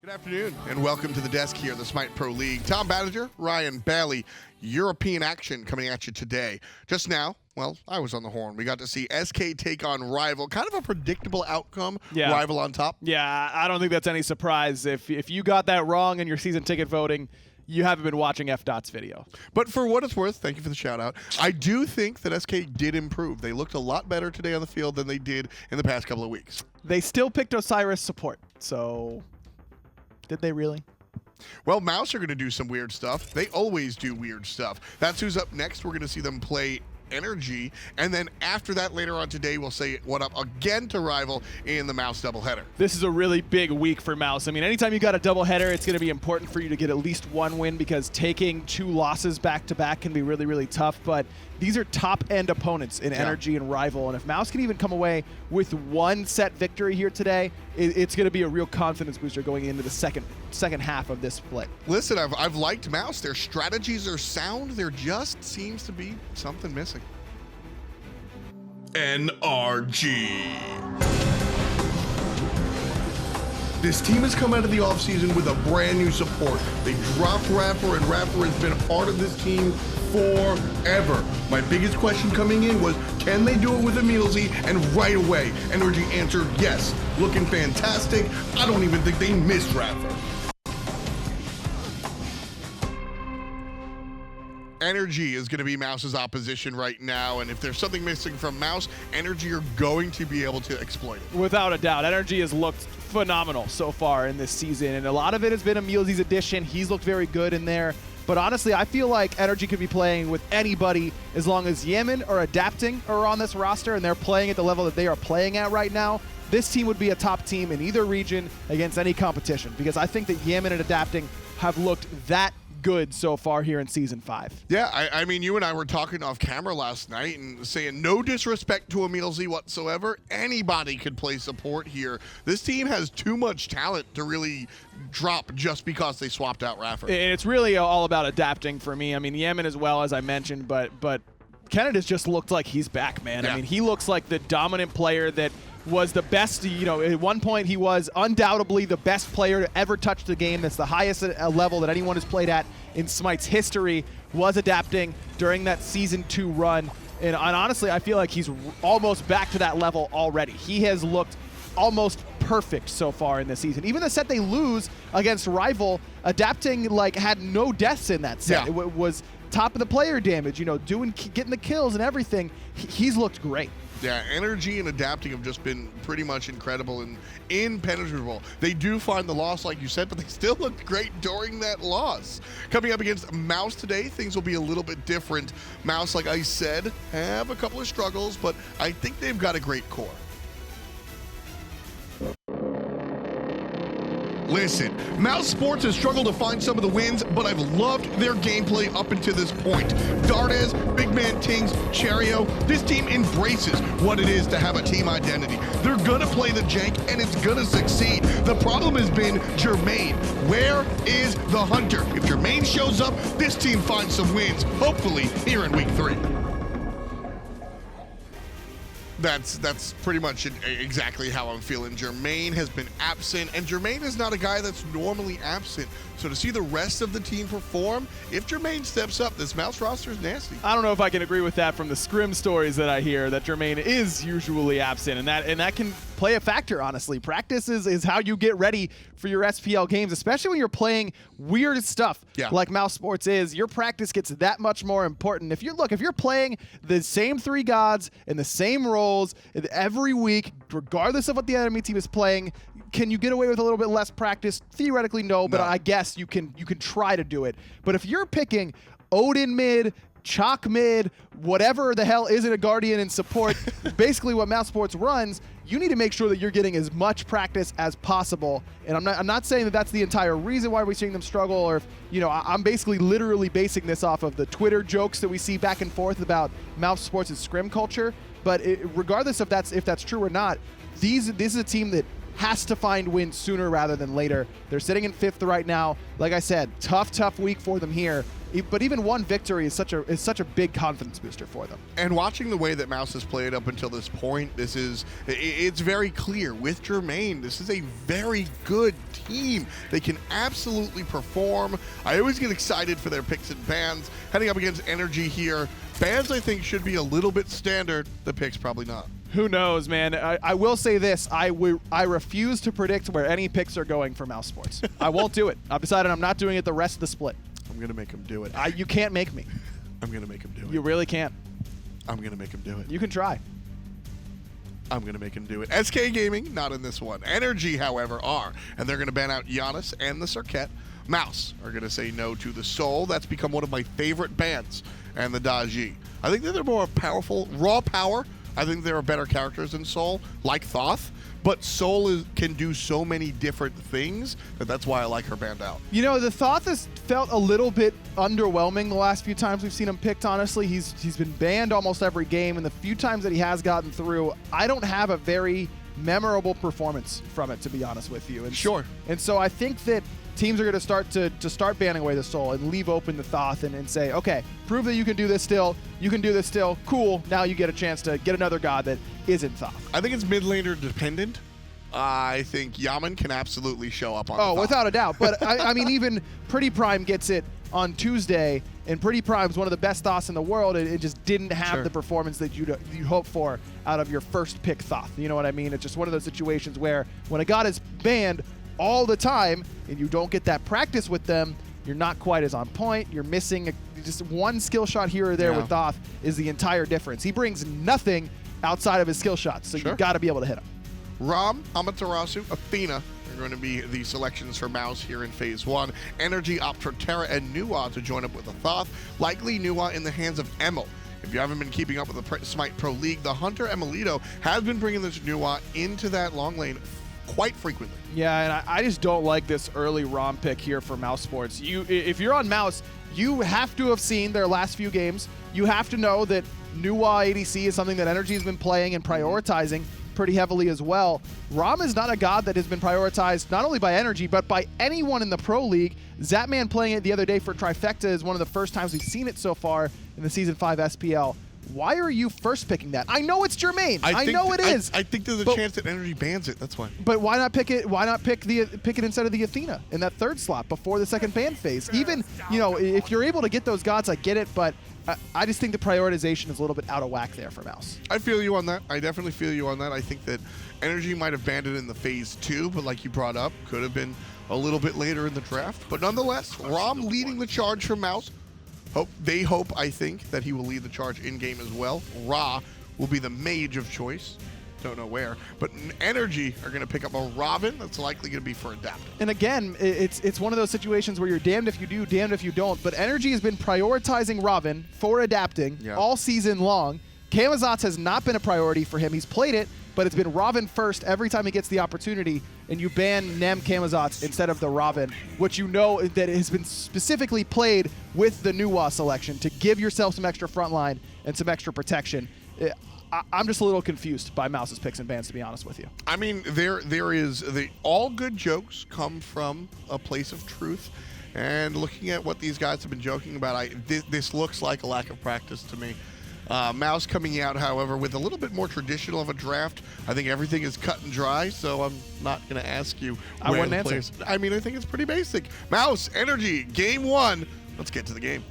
Good afternoon, and welcome to the desk here at the Smite Pro League. Tom Badger, Ryan Bailey, European action coming at you today. Just now, well, I was on the horn. We got to see SK take on Rival. Kind of a predictable outcome, yeah. Rival on top. Yeah, I don't think that's any surprise. If you got that wrong in your season ticket voting, you haven't been watching FDOT's video. But for what it's worth, thank you for the shout out. I do think that SK did improve. They looked a lot better today on the field than they did in the past couple of weeks. They still picked Osiris support, so did they really? Well, Mouse are going to do some weird stuff. They always do weird stuff. That's who's up next. We're going to see them play NRG, and then after that, later on today, we'll say what up again to Rival in the Mouse doubleheader. This is a really big week for Mouse. I mean, anytime you got a doubleheader, it's going to be important for you to get at least one win, because taking 2 losses back-to-back can be really, really tough. But these are top-end opponents in NRG and Rival, and if Mouse can even come away with 1 set victory here today, it's going to be a real confidence booster going into the second half of this split. Listen, I've liked Mouse. Their strategies are sound. There just seems to be something missing. NRG. This team has come out of the offseason with a brand new support. They dropped Rapper, and Rapper has been a part of this team forever. My biggest question coming in was, can they do it with EmilZy? And right away, NRG answered yes. Looking fantastic. I don't even think they missed Rapper. NRG is going to be Mouse's opposition right now, and if there's something missing from Mouse, NRG are going to be able to exploit it. Without a doubt. NRG has looked phenomenal so far in this season, and a lot of it has been EmilZy's addition. He's looked very good in there. But honestly, I feel like NRG could be playing with anybody as long as Yammyn or Adapting are on this roster and they're playing at the level that they are playing at right now. This team would be a top team in either region against any competition, because I think that Yammyn and Adapting have looked that good so far here in Season 5. Yeah, I mean, you and I were talking off camera last night and saying no disrespect to EmilZy whatsoever. Anybody could play support here. This team has too much talent to really drop just because they swapped out Raffer. It's really all about adapting for me. I mean, Yammyn as well, as I mentioned, but Canada's just looked like he's back, man. Yeah. I mean, he looks like the dominant player that was the best, you know, at one point he was undoubtedly the best player to ever touch the game. That's the highest level that anyone has played at in Smite's history, was Adapting during that Season 2 run. And honestly, I feel like he's almost back to that level already. He has looked almost perfect so far in this season. Even the set they lose against Rival, Adapting like had no deaths in that set. Yeah. It was top of the player damage, you know, getting the kills and everything. He's looked great. Yeah, NRG and Adapting have just been pretty much incredible and impenetrable. They do find the loss, like you said, but they still look great during that loss. Coming up against Mouse today, things will be a little bit different. Mouse, like I said, have a couple of struggles, but I think they've got a great core. Listen, Mousesports has struggled to find some of the wins, but I've loved their gameplay up until this point. Dardez, BigManTingz, Cherryo, this team embraces what it is to have a team identity. They're gonna play the jank, and it's gonna succeed. The problem has been Jermain. Where is the hunter? If Jermain shows up, this team finds some wins, hopefully here in week 3. That's pretty much exactly how I'm feeling. Jermain has been absent, and Jermain is not a guy that's normally absent. So to see the rest of the team perform, if Jermain steps up, this Mouse roster is nasty. I don't know if I can agree with that from the scrim stories that I hear, that Jermain is usually absent, and that can play a factor, honestly. Practice is how you get ready for your SPL games, especially when you're playing weird stuff like Mousesports is. Your practice gets that much more important. If you're playing the same 3 gods in the same roles every week, regardless of what the enemy team is playing, can you get away with a little bit less practice? Theoretically, no, but I guess you can try to do it. But if you're picking Odin mid, Chalk mid, whatever the hell isn't a Guardian in support, basically what Mousesports runs, you need to make sure that you're getting as much practice as possible. And I'm not saying that that's the entire reason why we're seeing them struggle, or if, you know, I'm basically literally basing this off of the Twitter jokes that we see back and forth about Mousesports' scrim culture. But regardless of if that's true or not, this is a team that has to find wins sooner rather than later. They're sitting in 5th right now. Like I said, tough week for them here. But even one victory is such a big confidence booster for them. And watching the way that Mouse has played up until this point, it's very clear with Jermain, this is a very good team. They can absolutely perform. I always get excited for their picks and bans. Heading up against NRG here, bans I think should be a little bit standard. The picks probably not. Who knows, man? I will say this. I refuse to predict where any picks are going for Mousesports. I won't do it. I've decided I'm not doing it the rest of the split. I'm going to make him do it. You can't make me. I'm going to make him do it. You really can't. I'm going to make him do it. You can try. I'm going to make him do it. SK Gaming, not in this one. NRG, however, are. And they're going to ban out Giannis and the Circuit. Mouse are going to say no to the Soul. That's become one of my favorite bans. And the Daji. I think that they're more powerful. Raw power. I think there are better characters than Soul, like Thoth. But Soul can do so many different things that's why I like her banned out. You know, the Thoth has felt a little bit underwhelming the last few times we've seen him picked, honestly. He's been banned almost every game, and the few times that he has gotten through, I don't have a very memorable performance from it, to be honest with you. And sure. And so I think that teams are going to start banning away the Soul and leave open the Thoth and say, okay, prove that you can do this still. You can do this still. Cool. Now you get a chance to get another god that isn't Thoth. I think it's mid laner dependent. I think Yammyn can absolutely show up on the Thoth. Without a doubt. But I mean, even Pretty Prime gets it on Tuesday, and Pretty Prime's one of the best Thoths in the world, and it just didn't have the performance that you'd hope for out of your first pick Thoth. You know what I mean? It's just one of those situations where when a god is banned all the time and you don't get that practice with them, you're not quite as on point. You're missing just one skill shot here or there with Thoth is the entire difference. He brings nothing outside of his skill shots, so you've got to be able to hit him. Ram, Amaterasu, Athena are going to be the selections for Mouse here in Phase 1. NRG opt for Terra and Nuwa to join up with the Thoth. Likely Nuwa in the hands of Emil. If you haven't been keeping up with the Smite Pro League, the Hunter emilitoo has been bringing this Nuwa into that long lane quite frequently. Yeah, and I just don't like this early ROM pick here for Mousesports. If you're on Mouse, you have to have seen their last few games. You have to know that Nuwa ADC is something that NRG has been playing and prioritizing pretty heavily as well. Rama is not a god that has been prioritized not only by NRG, but by anyone in the Pro League. Zapman playing it the other day for Trifecta is one of the first times we've seen it so far in the Season 5 SPL. Why are you first picking that? I know it's Jermain. I know it is. I think there's a chance that NRG bans it. That's why. But why not pick it? Why not pick it instead of the Athena in that third slot before the second ban phase? Even, you know, if you're able to get those gods, I get it, but I just think the prioritization is a little bit out of whack there for Mouse. I feel you on that. I definitely feel you on that. I think that NRG might have banned it in the Phase 2, but like you brought up, could have been a little bit later in the draft. But nonetheless, Ram leading the charge for Mouse. They hope, I think, that he will lead the charge in-game as well. Ra will be the mage of choice. Don't know where. But NRG are going to pick up a Ravana that's likely going to be for adapting. And again, it's one of those situations where you're damned if you do, damned if you don't. But NRG has been prioritizing Ravana for adapting all season long. Camazotz has not been a priority for him. He's played it, but it's been Ravana first every time he gets the opportunity, and you ban Nem Camazotz instead of the Ravana, which you know that has been specifically played with the Nuwa selection to give yourself some extra frontline and some extra protection. I'm just a little confused by Mouse's picks and bans, to be honest with you. I mean, there is all good jokes come from a place of truth, and looking at what these guys have been joking about, this looks like a lack of practice to me. Mouse coming out, however, with a little bit more traditional of a draft. I think everything is cut and dry, so I'm not going to ask you I where wouldn't the players. I mean, I think it's pretty basic. Mouse, NRG, game 1. Let's get to the game.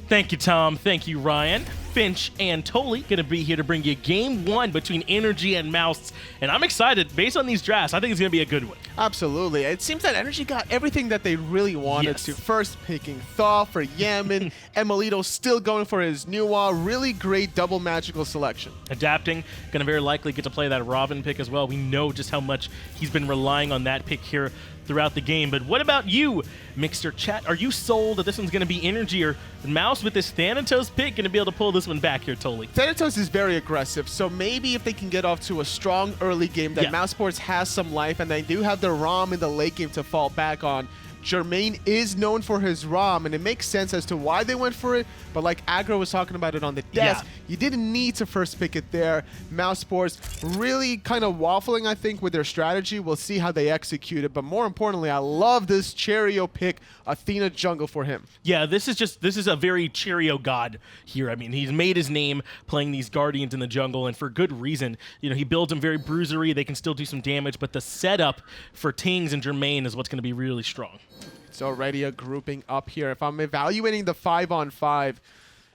Thank you, Tom. Thank you, Ryan. Finch and Tolly going to be here to bring you game 1 between NRG and Mouse. And I'm excited. Based on these drafts, I think it's going to be a good one. Absolutely. It seems that NRG got everything that they really wanted to. First picking Thoth for Yammyn. emilitoo still going for his Nuwa. Really great double magical selection. Adapting. Going to very likely get to play that Ravana pick as well. We know just how much he's been relying on that pick here throughout the game. But what about you, Mixer Chat? Are you sold that this one's going to be NRG, or Mouse with this Thanatos pick going to be able to pull this one back here, Tolly? Thanatos is very aggressive, so maybe if they can get off to a strong early game, that Mousesports has some life, and they do have the ROM in the late game to fall back on. Jermain is known for his ROM, and it makes sense as to why they went for it, but like Aggro was talking about it on the desk, you didn't need to first pick it there. Mousesports really kind of waffling, I think, with their strategy. We'll see how they execute it, but more importantly, I love this Cherryo pick, Athena jungle for him. Yeah, this is a very Cherryo god here. I mean, he's made his name playing these Guardians in the jungle, and for good reason. You know, he builds them very bruisery. They can still do some damage, but the setup for Tingz and Jermain is what's going to be really strong. It's already a grouping up here. If I'm evaluating the 5-on-5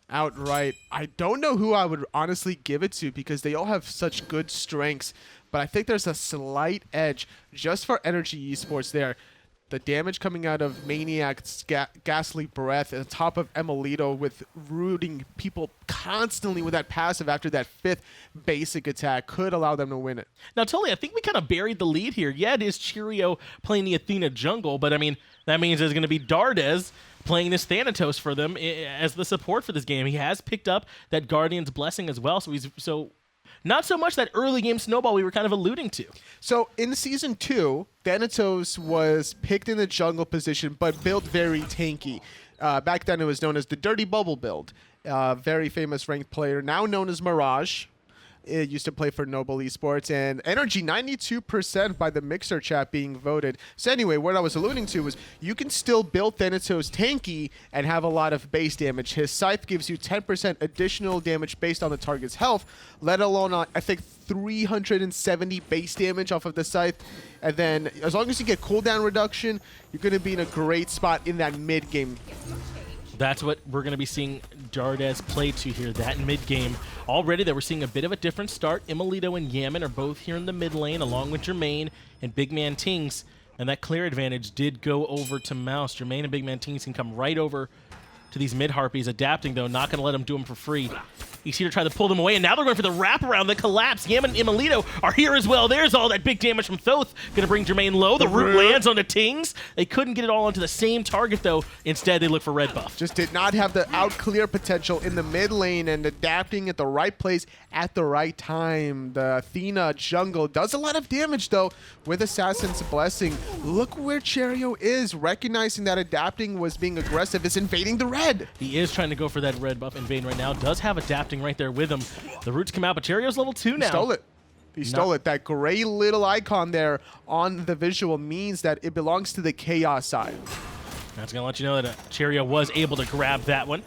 outright, I don't know who I would honestly give it to because they all have such good strengths, but I think there's a slight edge just for NRG Esports there. The damage coming out of maniaK's ghastly breath on top of emilitoo with rooting people constantly with that passive after that 5th basic attack could allow them to win it. Now, Tully, I think we kind of buried the lead here. Yeah, it is Cherryo playing the Athena jungle, but I mean, that means there's going to be Dardez playing this Thanatos for them as the support for this game. He has picked up that Guardian's Blessing as well, so not so much that early game snowball we were kind of alluding to. So in Season 2, Thanatos was picked in the jungle position, but built very tanky. Back then it was known as the Dirty Bubble build. Very famous ranked player, now known as Mirage. It used to play for Noble Esports, and NRG 92% by the Mixer chat being voted. So anyway, what I was alluding to was you can still build Thanatos tanky and have a lot of base damage. His Scythe gives you 10% additional damage based on the target's health, let alone, I think, 370 base damage off of the Scythe. And then as long as you get cooldown reduction, you're going to be in a great spot in that mid game. That's what we're going to be seeing Dardez play to here, that mid-game. Already that we're seeing a bit of a different start. emilitoo and Yammyn are both here in the mid lane, along with Jermain and BigManTingz. And that clear advantage did go over to Mouse. Jermain and BigManTingz can come right over to these mid-harpies. Adapting, though, not going to let them do them for free. He's here to try to pull them away, and now they're going for the wraparound, the collapse. Yammyn and emilitoo are here as well. There's all that big damage from Thoth. Going to bring Jermain low. The root lands on the Tingz. They couldn't get it all onto the same target, though. Instead, they look for red buff. Just did not have the out-clear potential in the mid lane, and adapting at the right place at the right time. The Athena jungle does a lot of damage, though, with Assassin's Blessing. Look where Cherryo is, recognizing that adapting was being aggressive, is invading the red. He is trying to go for that red buff invading right now. Does have adapting right there with him. The roots come out, but Cherryo's level 2 now. He stole it. He stole it. That gray little icon there on the visual means that it belongs to the Chaos side. That's going to let you know that Cherryo was able to grab that one.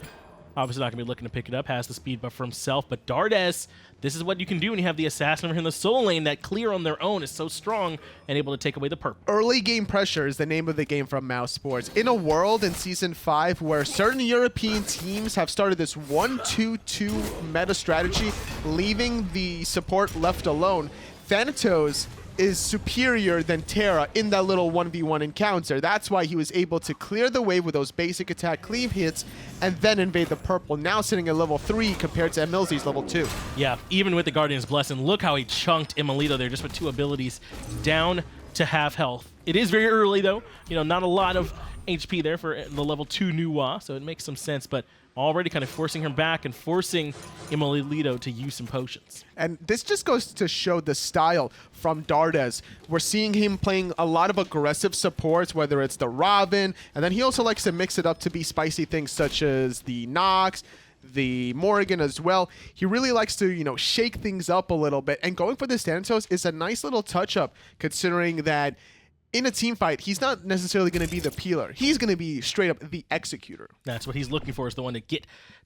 Obviously not going to be looking to pick it up. Has the speed buff for himself, but Dardez, this is what you can do when you have the assassin over here in the soul lane. That clear on their own is so strong and able to take away the perp. Early game pressure is the name of the game from Mousesports. In a world in Season 5 where certain European teams have started this 1-2-2 meta strategy, leaving the support left alone, Thanatos is superior than Terra in that little 1v1 encounter. That's why he was able to clear the wave with those basic attack cleave hits and then invade the purple, now sitting at level 3 compared to emilZy's level 2. Yeah, even with the Guardian's Blessing, look how he chunked emilitoo there just with 2 abilities down to half health. It is very early, though. You know, not a lot of HP there for the level 2 Nuwa, so it makes some sense, but already kind of forcing her back and forcing emilitoo to use some potions. And this just goes to show the style from Dardez. We're seeing him playing a lot of aggressive supports, whether it's the Robin, and then he also likes to mix it up to be spicy things such as the Nox, the Morrigan as well. He really likes to, you know, shake things up a little bit, and going for this Thanatos is a nice little touch-up, considering that in a team fight, he's not necessarily going to be the peeler. He's going to be straight up the executor. That's what he's looking for, is the one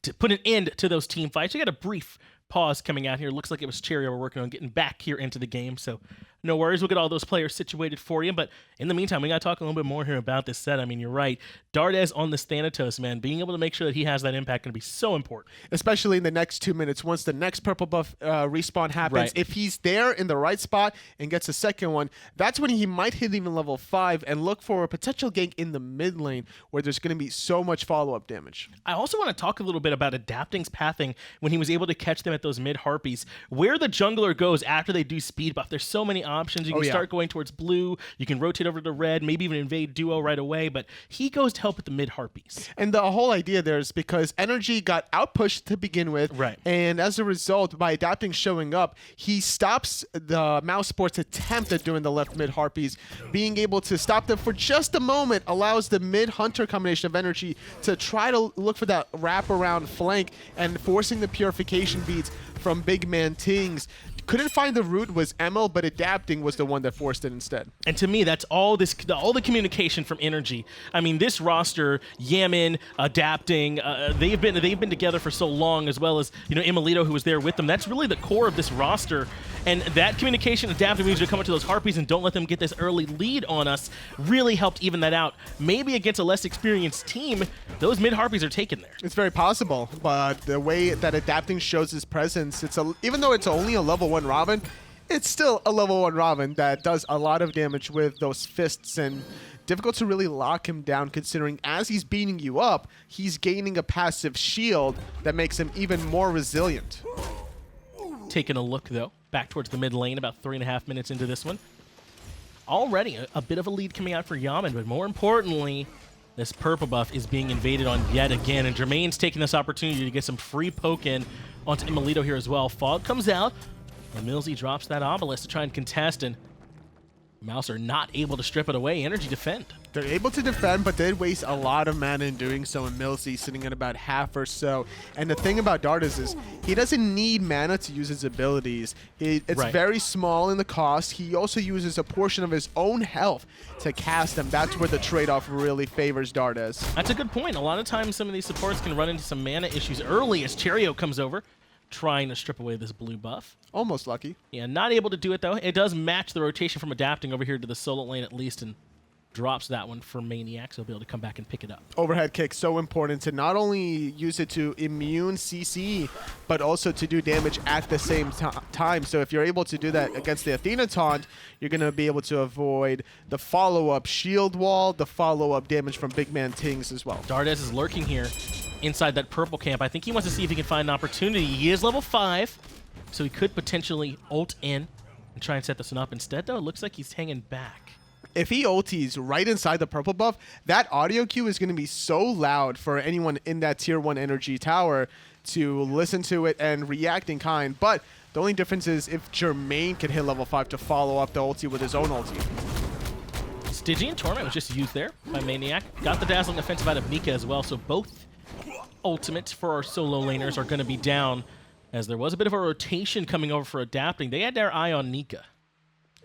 to put an end to those team fights. We got a brief pause coming out here. Looks like it was Cherryo we're working on getting back here into the game, so no worries. We'll get all those players situated for you, but in the meantime, we got to talk a little bit more here about this set. I mean, you're right. Dardez on this Thanatos, man, being able to make sure that he has that impact going to be so important. Especially in the next 2 minutes, once the next purple buff respawn happens. Right. If he's there in the right spot and gets a second one, that's when he might hit even level 5 and look for a potential gank in the mid lane where there's going to be so much follow-up damage. I also want to talk a little bit about Adapting's pathing when he was able to catch them at those mid-harpies. Where the jungler goes after they do speed buff, there's so many options. You can start going towards blue. You can rotate over to red, maybe even invade duo right away. But he goes to help with the mid Harpies. And the whole idea there is because NRG got outpushed to begin with. Right. And as a result, by adapting showing up, he stops the Mousesports attempt at doing the left mid Harpies. Being able to stop them for just a moment allows the mid Hunter combination of energy to try to look for that wraparound flank and forcing the purification beats from BigManTingz. Couldn't find the route was Emil, but adapting was the one that forced it instead. And to me, that's all the communication from NRG. I mean, this roster, Yammyn, adapting, they've been together for so long, as well as emilitoo, who was there with them. That's really the core of this roster. And that communication, adapting means to come up to those Harpies and don't let them get this early lead on us, really helped even that out. Maybe against a less experienced team, those mid Harpies are taken there. It's very possible, but the way that adapting shows his presence, even though it's only a level 1 Ravana, it's still a level 1 Ravana that does a lot of damage with those fists, and difficult to really lock him down considering as he's beating you up, he's gaining a passive shield that makes him even more resilient. Taking a look, though, back towards the mid lane, about 3.5 minutes into this one. Already a bit of a lead coming out for Yammyn, but more importantly, this purple buff is being invaded on yet again, and Jermain's taking this opportunity to get some free poke in onto emilitoo here as well. Fog comes out, EmilZy drops that obelisk to try and contest, and Mouse are not able to strip it away. NRG defend. They're able to defend, but did waste a lot of mana in doing so. EmilZy sitting at about half or so. And the thing about Dardez is he doesn't need mana to use his abilities. It's very small in the cost. He also uses a portion of his own health to cast them. That's where the trade-off really favors Dardez. That's a good point. A lot of times some of these supports can run into some mana issues early as Cherryo comes over, trying to strip away this blue buff. Almost lucky. Yeah, not able to do it, though. It does match the rotation from adapting over here to the solo lane at least, and drops that one for maniaKK, so he'll be able to come back and pick it up. Overhead kick, so important to not only use it to immune CC, but also to do damage at the same time. So if you're able to do that against the Athena taunt, you're going to be able to avoid the follow-up shield wall, the follow-up damage from BigManTingz as well. Dardez is lurking here inside that purple camp. I think he wants to see if he can find an opportunity. He is level 5, so he could potentially ult in and try and set this one up. Instead, though, it looks like he's hanging back. If he ultis right inside the purple buff, that audio cue is going to be so loud for anyone in that tier 1 energy tower to listen to it and react in kind. But the only difference is if Jermain can hit level 5 to follow up the ulti with his own ulti. Stygian Torment was just used there by maniaKK. Got the dazzling offensive out of Nika as well, so both ultimates for our solo laners are going to be down, as there was a bit of a rotation coming over for adapting. They had their eye on Nika.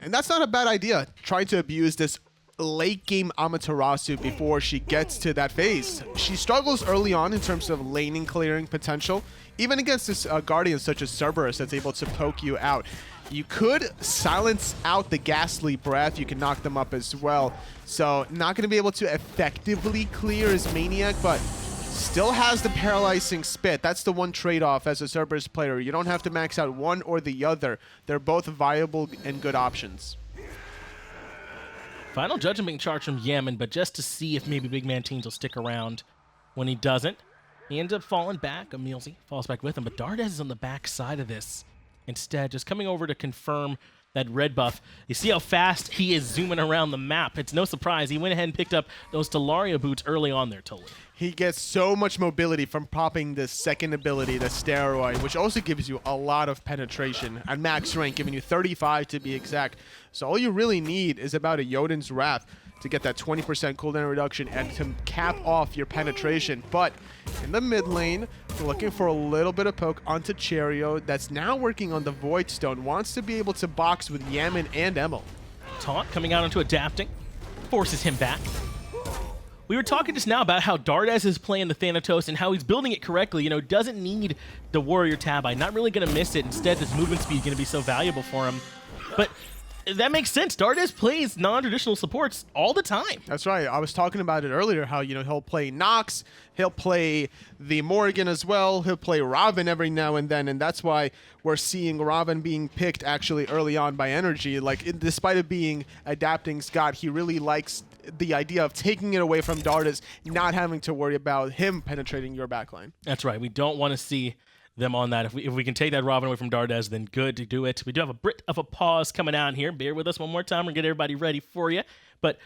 And that's not a bad idea, trying to abuse this late game Amaterasu before she gets to that phase. She struggles early on in terms of laning clearing potential, even against this Guardian such as Cerberus that's able to poke you out. You could silence out the ghastly breath, you can knock them up as well. So not going to be able to effectively clear as maniaKK, but still has the paralyzing spit. That's the one trade-off as a Cerberus player. You don't have to max out one or the other. They're both viable and good options. Final Judgment being charged from Yammyn, but just to see if maybe BigManTingz will stick around. When he doesn't, he ends up falling back. EmilZy falls back with him, but Dardez is on the back side of this. Instead, just coming over to confirm that red buff. You see how fast he is zooming around the map. It's no surprise. He went ahead and picked up those Stellaria boots early on there, totally. He gets so much mobility from popping the second ability, the steroid, which also gives you a lot of penetration at max rank, giving you 35 to be exact. So all you really need is about a Jotun's Wrath to get that 20% cooldown reduction and to cap off your penetration. But in the mid lane, looking for a little bit of poke onto Cherryo that's now working on the Void Stone, wants to be able to box with Yammyn and Emil. Taunt coming out into adapting, forces him back. We were talking just now about how Dardez is playing the Thanatos and how he's building it correctly. You know, doesn't need the Warrior Tabi, not really going to miss it. Instead, this movement speed is going to be so valuable for him. But that makes sense. Dardez plays non-traditional supports all the time. That's right. I was talking about it earlier, how, you know, he'll play Nox, he'll play the Morrigan as well, he'll play Ravana every now and then, and that's why we're seeing Ravana being picked actually early on by NRG. Like, despite it being adapting Scott, he really likes the idea of taking it away from Dardez, not having to worry about him penetrating your backline. That's right. We don't want to see them on that. If we can take that Ravana away from Dardez, then good to do it. We do have a bit of a pause coming out here. Bear with us one more time. We'll get everybody ready for you. But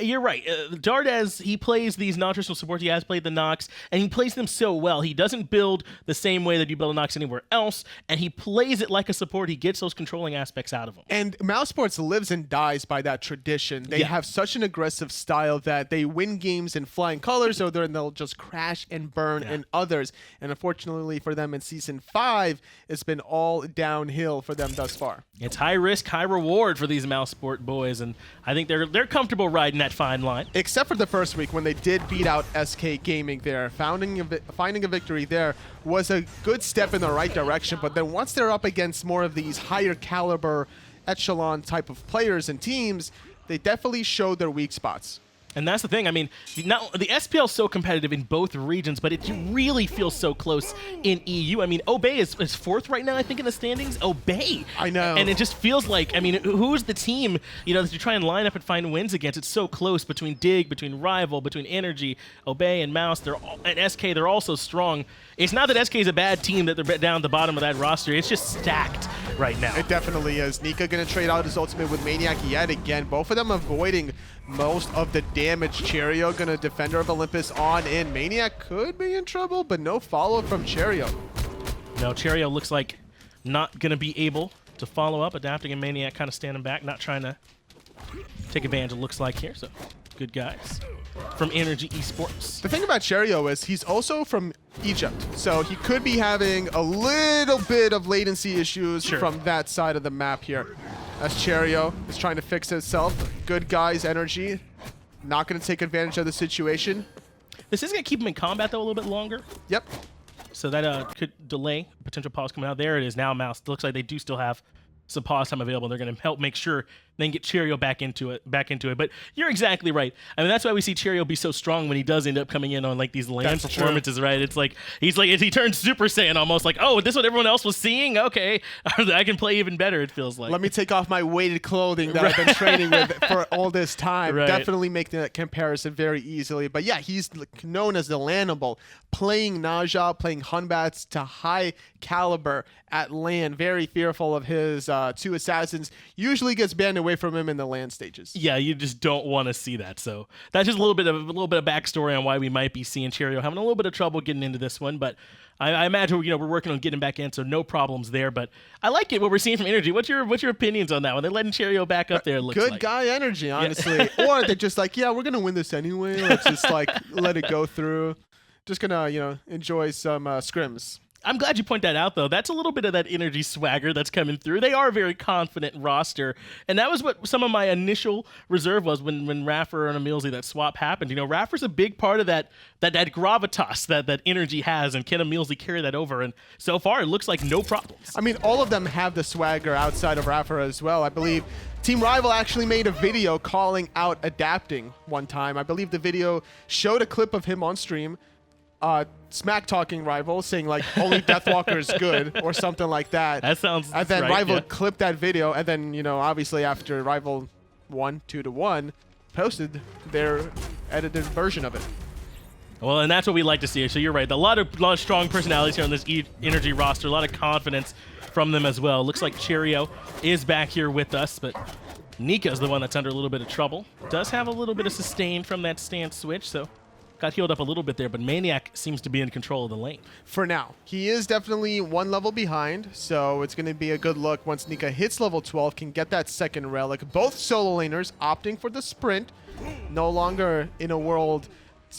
you're right. Dardez, he plays these non-traditional supports. He has played the Nox, and he plays them so well. He doesn't build the same way that you build a Nox anywhere else, and he plays it like a support. He gets those controlling aspects out of him. And Mousesports lives and dies by that tradition. They have such an aggressive style that they win games in flying colors, or they'll just crash and burn in others. And unfortunately for them in Season 5, it's been all downhill for them thus far. It's high risk, high reward for these Mousesport boys, and I think they're comfortable riding that fine line. Except for the first week when they did beat out SK Gaming there. Finding a victory there was a good step in the right direction, but then once they're up against more of these higher caliber echelon type of players and teams, they definitely showed their weak spots. And that's the thing. I mean, now the SPL is so competitive in both regions, but it really feels so close in EU. I mean, Obey is 4th right now, I think, in the standings. Obey. I know. And it just feels like, I mean, who's the team, you know, that you try and line up and find wins against? It's so close between Dig, between Rival, between NRG, Obey, and Mouse. And SK, they're all so strong. It's not that SK is a bad team that they're down at the bottom of that roster. It's just stacked right now. It definitely is. Nika going to trade out his ultimate with maniaKK yet again. Both of them avoiding most of the damage. Cherryo going to Defender of Olympus on in. maniaKK could be in trouble, but no follow-up from Cherryo. No, Cherryo looks like not going to be able to follow up, adapting, and maniaKK kind of standing back, not trying to take advantage, it looks like here. So, good guys from NRG Esports. The thing about Cherryo is he's also from Egypt, so he could be having a little bit of latency issues from that side of the map here. As Cherryo is trying to fix itself. Good guys, NRG, not going to take advantage of the situation. This is going to keep him in combat, though, a little bit longer. Yep. So that could delay potential pause coming out. There it is now, Mouse. It looks like they do still have some pause time available. They're going to help make sure they can get Cherryo back into it. But you're exactly right. I mean, that's why we see Cherryo be so strong when he does end up coming in on like these land performances, right? It's like he turns Super Saiyan almost, like, oh, this is what everyone else was seeing? Okay, I can play even better, it feels like. Let me take off my weighted clothing that I've been training with for all this time. Definitely make that comparison very easily. But yeah, he's known as the Landable, playing Naja, playing Hunbats to high caliber at land. Very fearful of his 2 assassins. Usually gets banned away from him in the land stages. Yeah, you just don't want to see that. So that's just a little bit of backstory on why we might be seeing Cherryo having a little bit of trouble getting into this one. But I imagine we're working on getting back in, so no problems there. But I like it what we're seeing from NRG. What's your opinions on that one? They're letting Cherryo back up there. It looks good like. Guy energy, honestly. Or they're just like, yeah, we're gonna win this anyway. Let's just like let it go through. Just gonna enjoy some scrims. I'm glad you point that out, though. That's a little bit of that NRG swagger that's coming through. They are a very confident roster, and that was what some of my initial reserve was when Raffer and EmilZy, that swap happened. Raffer's a big part of that gravitas that NRG has, and can EmilZy carry that over? And so far, it looks like no problems. I mean, all of them have the swagger outside of Raffer as well. I believe Team Rival actually made a video calling out adapting one time. I believe the video showed a clip of him on stream smack talking Rival, saying like only Deathwalker is good or something like that. That sounds And then right, Rival yeah. clipped that video, and then obviously after Rival won 2-1, posted their edited version of it. Well, and that's what we like to see. So you're right. A lot of strong personalities here on this NRG roster. A lot of confidence from them as well. Looks like Cherryo is back here with us, but Nika is the one that's under a little bit of trouble. Does have a little bit of sustain from that stance switch, so got healed up a little bit there, but maniaKK seems to be in control of the lane. For now. He is definitely 1 level behind, so it's going to be a good look once Nika hits level 12, can get that second relic. Both solo laners opting for the sprint, no longer in a world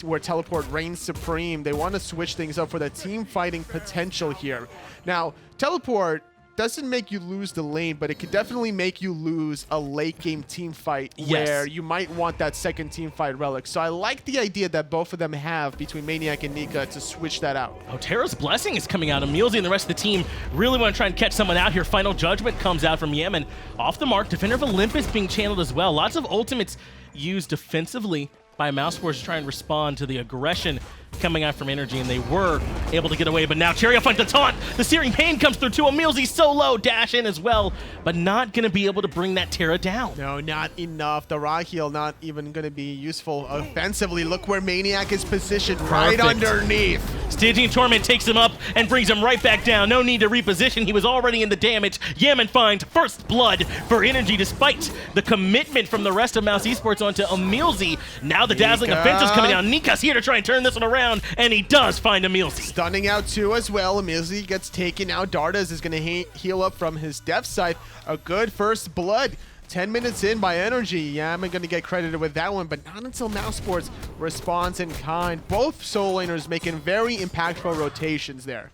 where teleport reigns supreme. They want to switch things up for the team fighting potential here. Now, teleport doesn't make you lose the lane, but it could definitely make you lose a late game team fight where you might want that second team fight relic. So I like the idea that both of them have between maniaKK and Nika to switch that out. Oh, Terra's Blessing is coming out. EmilZy and the rest of the team really want to try and catch someone out here. Final Judgment comes out from Yammyn. Off the mark, Defender of Olympus being channeled as well. Lots of ultimates used defensively by Mousesports to try and respond to the aggression coming out from NRG, and they were able to get away, but now Cherryo finds the taunt. The Searing Pain comes through too. EmilZy so low, dash in as well, but not going to be able to bring that Terra down. No, not enough. The raw heal not even going to be useful offensively. Look where maniaKK is positioned, right underneath. Stygian Torment takes him up and brings him right back down. No need to reposition. He was already in the damage. Yammyn finds first blood for NRG despite the commitment from the rest of Mouse Esports onto EmilZy. Now the dazzling offensive is coming down. Nika's here to try and turn this one around, and he does find EmilZy. Stunning out too as well. EmilZy gets taken out. Dardez is going to heal up from his death scythe. A good first blood. 10 minutes in by NRG. Yammyn going to get credited with that one, but not until Mousesports responds in kind. Both soul laners making very impactful rotations there.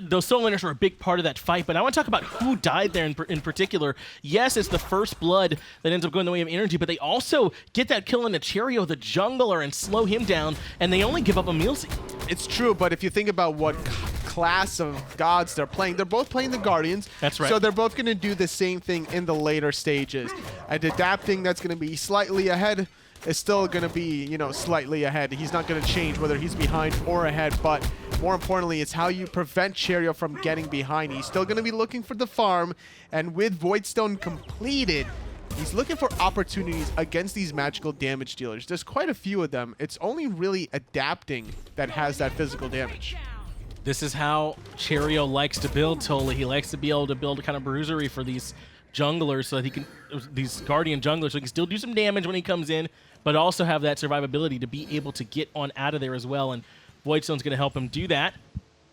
Those soul laners were a big part of that fight, but I want to talk about who died there in particular. Yes, it's the first blood that ends up going the way of NRG, but they also get that kill into Cherryo, the jungler, and slow him down, and they only give up EmilZy. It's true, but if you think about what class of gods they're both playing the Guardians. That's right. So they're both going to do the same thing in the later stages. And adapting that's going to be slightly ahead is still going to be, you know, slightly ahead. He's not going to change whether he's behind or ahead, but more importantly, it's how you prevent Cherryo from getting behind. He's still going to be looking for the farm, and with Voidstone completed, he's looking for opportunities against these magical damage dealers. There's quite a few of them. It's only really adapting that has that physical damage. This is how Cherryo likes to build, Totally. He likes to be able to build a kind of bruisery for these junglers so that he can, these Guardian junglers, so he can still do some damage when he comes in, but also have that survivability to be able to get on out of there as well. And Voidstone's going to help him do that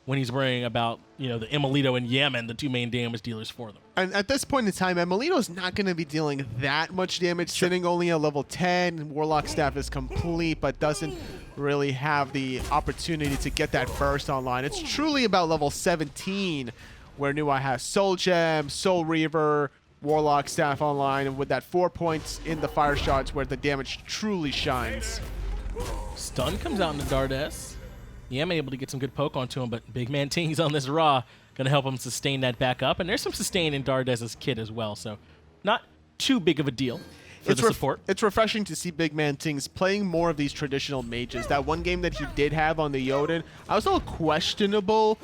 when he's worrying about, you know, the emilitoo and Yammyn, the two main damage dealers for them. And at this point in time, emilitoo's not going to be dealing that much damage, sitting only at level 10. Warlock staff is complete, but doesn't really have the opportunity to get that burst online. It's truly about level 17, where Nua has Soul Gem, Soul Reaver, Warlock staff online, and with that 4 points in the fire shots where the damage truly shines. Stun comes out into Dardez. Yammyn able to get some good poke onto him, but BigManTingz on this Ra going to help him sustain that back up. And there's some sustain in Dardez's kit as well, so not too big of a deal for the support. It's refreshing to see BigManTingz playing more of these traditional mages. That one game that he did have on the Jotun, I was a little questionable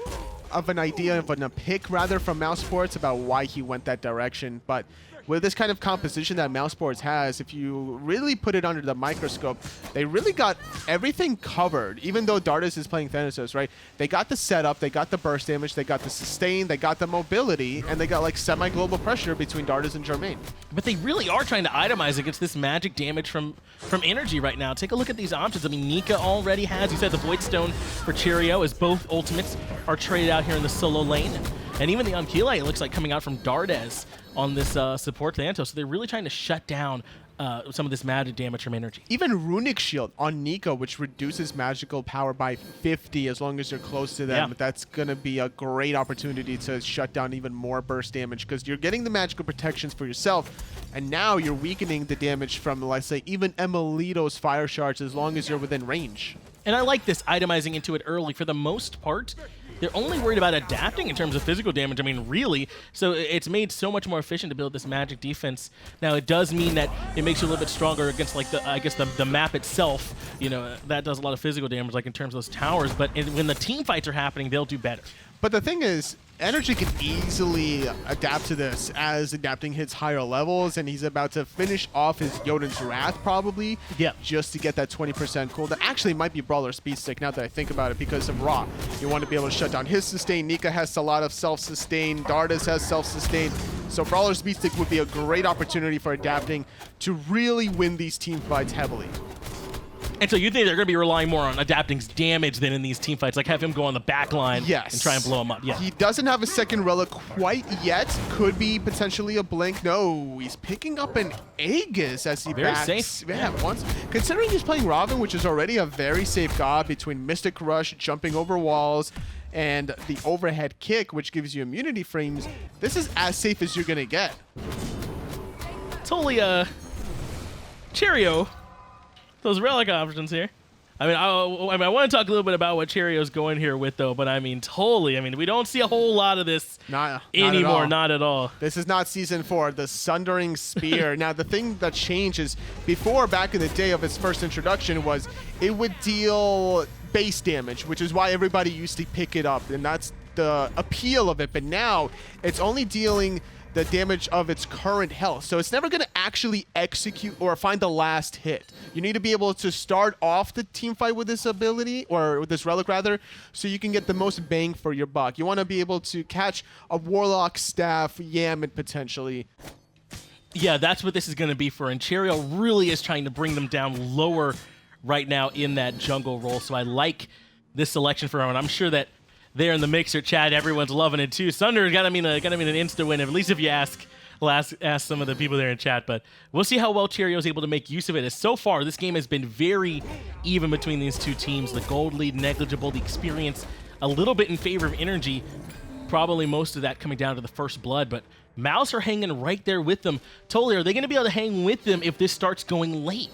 of an idea of a pick rather from Mousesports about why he went that direction, but with this kind of composition that Mousesports has, if you really put it under the microscope, they really got everything covered. Even though Dardez is playing Thanatos, right? They got the setup, they got the burst damage, they got the sustain, they got the mobility, and they got like semi-global pressure between Dardez and Jermain. But they really are trying to itemize against this magic damage from NRG right now. Take a look at these options. I mean, Nika already has, you said, the Voidstone for Cherryo, as both ultimates are traded out here in the solo lane. And even the Unkill, it looks like, coming out from Dardez on this support Thanatos. So they're really trying to shut down some of this magic damage from NRG. Even Runic Shield on Nika, which reduces magical power by 50 as long as you're close to them. Yeah. That's going to be a great opportunity to shut down even more burst damage, because you're getting the magical protections for yourself, and now you're weakening the damage from, let's say, even emilitoo's fire shards as long as you're within range. And I like this itemizing into it early. For the most part, they're only worried about adapting in terms of physical damage. I mean, really. So it's made so much more efficient to build this magic defense. Now, it does mean that it makes you a little bit stronger against, like, I guess the map itself. You know, that does a lot of physical damage, like in terms of those towers. But when the team fights are happening, they'll do better. But the thing is, NRG can easily adapt to this as adapting hits higher levels, and he's about to finish off his Jotun's Wrath probably, just to get that 20% cooldown. That actually might be Brawler Speed Stick now that I think about it, because of Ra. You want to be able to shut down his sustain. Nika has a lot of self-sustain. Dardez has self-sustain. So Brawler Speed Stick would be a great opportunity for adapting to really win these team fights heavily. And so you think they're going to be relying more on Adapting's damage than in these team fights, like have him go on the back line and try and blow him up. Yeah. He doesn't have a second relic quite yet. Could be potentially a blink. No, he's picking up an Aegis as he backs. Very safe. Yeah, once. Considering he's playing Ravana, which is already a very safe god between Mystic Rush, jumping over walls, and the overhead kick, which gives you immunity frames, this is as safe as you're going to get. Totally, Cherryo. Those relic options here. I mean, I want to talk a little bit about what Cherryo's going here with, though. But I mean, totally. I mean, we don't see a whole lot of this anymore. Not at all. This is not Season 4. The Sundering Spear. Now, the thing that changes before, back in the day of its first introduction, was it would deal base damage, which is why everybody used to pick it up, and that's the appeal of it. But now it's only dealing the damage of its current health. So it's never going to actually execute or find the last hit. You need to be able to start off the team fight with this ability, or with this relic rather, so you can get the most bang for your buck. You want to be able to catch a Warlock staff, Yammyn potentially. Yeah, that's what this is going to be for. And Cherryo really is trying to bring them down lower right now in that jungle role. So I like this selection for him. And I'm sure that there in the Mixer chat, everyone's loving it too. Sunder got to mean an insta win, at least if you ask some of the people there in chat. But we'll see how well Cherryo is able to make use of it. As so far, this game has been very even between these two teams. The gold lead negligible, the experience a little bit in favor of NRG. Probably most of that coming down to the first blood, but Mouse are hanging right there with them. Totally, are they going to be able to hang with them if this starts going late?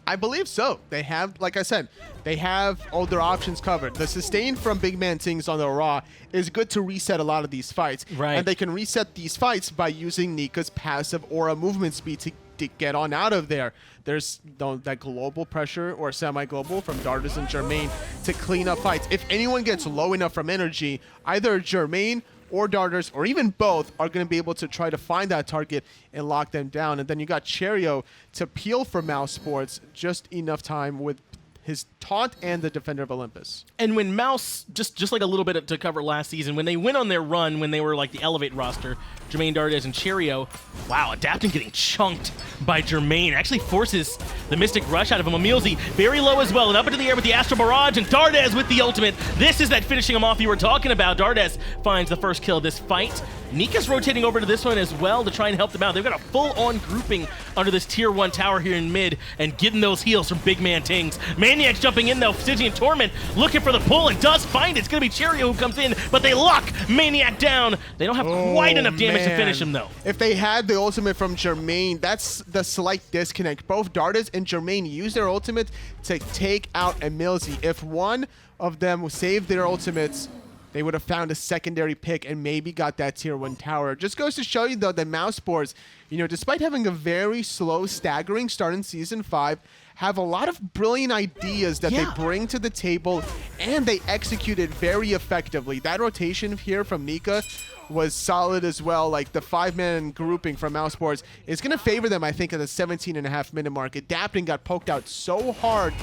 I believe so. They have, like I said, they have all their options covered. The sustain from BigManTingz on the Raw is good to reset a lot of these fights. Right. And they can reset these fights by using Nika's passive aura movement speed to get on out of there. There's that global pressure, or semi-global, from Dardez and Jermain to clean up fights. If anyone gets low enough from NRG, either Jermain or Dardez, or even both, are going to be able to try to find that target and lock them down. And then you got Cherryo to peel for Mousesports just enough time with his taunt and the Defender of Olympus. And when Mouse, just like a little bit to cover last season, when they went on their run, when they were like the Elevate roster, Jermain, Dardez, and Cherryo, wow, adapting getting chunked by Jermain. Actually forces the Mystic Rush out of him. emilZy very low as well, and up into the air with the Astral Barrage, and Dardez with the ultimate. This is that finishing him off you were talking about. Dardez finds the first kill of this fight. Nika's rotating over to this one as well to try and help them out. They've got a full-on grouping under this Tier 1 tower here in mid, and getting those heals from BigManTingz. maniaKK jumping in though, Stygian Torment looking for the pull, and does find it. It's going to be Cherryo who comes in, but they lock maniaKK down. They don't have quite enough damage to finish him though. If they had the ultimate from Jermain, that's the slight disconnect. Both Dardez and Jermain use their ultimate to take out emilZy. If one of them saved their ultimates, they would have found a secondary pick and maybe got that Tier 1 tower. Just goes to show you, though, that Mousesports, you know, despite having a very slow, staggering start in Season 5, have a lot of brilliant ideas that they bring to the table, and they execute it very effectively. That rotation here from Nika was solid as well. Like, the 5-man grouping from Mousesports is going to favor them, I think, at the 17.5-minute mark. Adapting got poked out so hard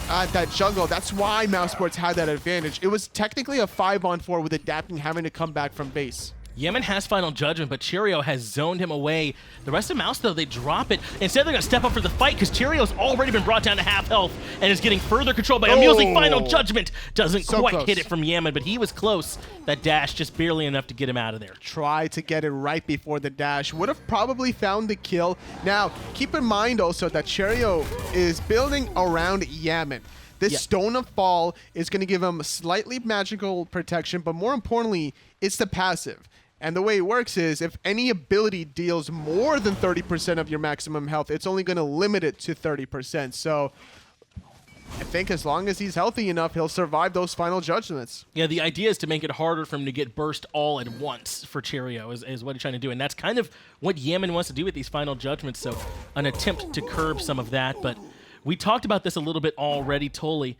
at that jungle. That's why Mousesports had that advantage. It was technically a 5-on-4 with Adapting having to come back from base. Yammyn has Final Judgment, but Cherryo has zoned him away. The rest of Mouse, though, they drop it. Instead, they're going to step up for the fight because Cherryo's already been brought down to half health and is getting further controlled by emilZy. Final Judgment doesn't quite hit it from Yammyn, but he was close. That dash just barely enough to get him out of there. Try to get it right before the dash. Would have probably found the kill. Now, keep in mind also that Cherryo is building around Yammyn. This Stone of Fall is going to give him slightly magical protection, but more importantly, it's the passive. And the way it works is if any ability deals more than 30% of your maximum health, it's only going to limit it to 30%. So I think as long as he's healthy enough, he'll survive those Final Judgments. Yeah, the idea is to make it harder for him to get burst all at once for Cherryo is what he's trying to do. And that's kind of what Yammyn wants to do with these Final Judgments. So an attempt to curb some of that. But we talked about this a little bit already, Tolly.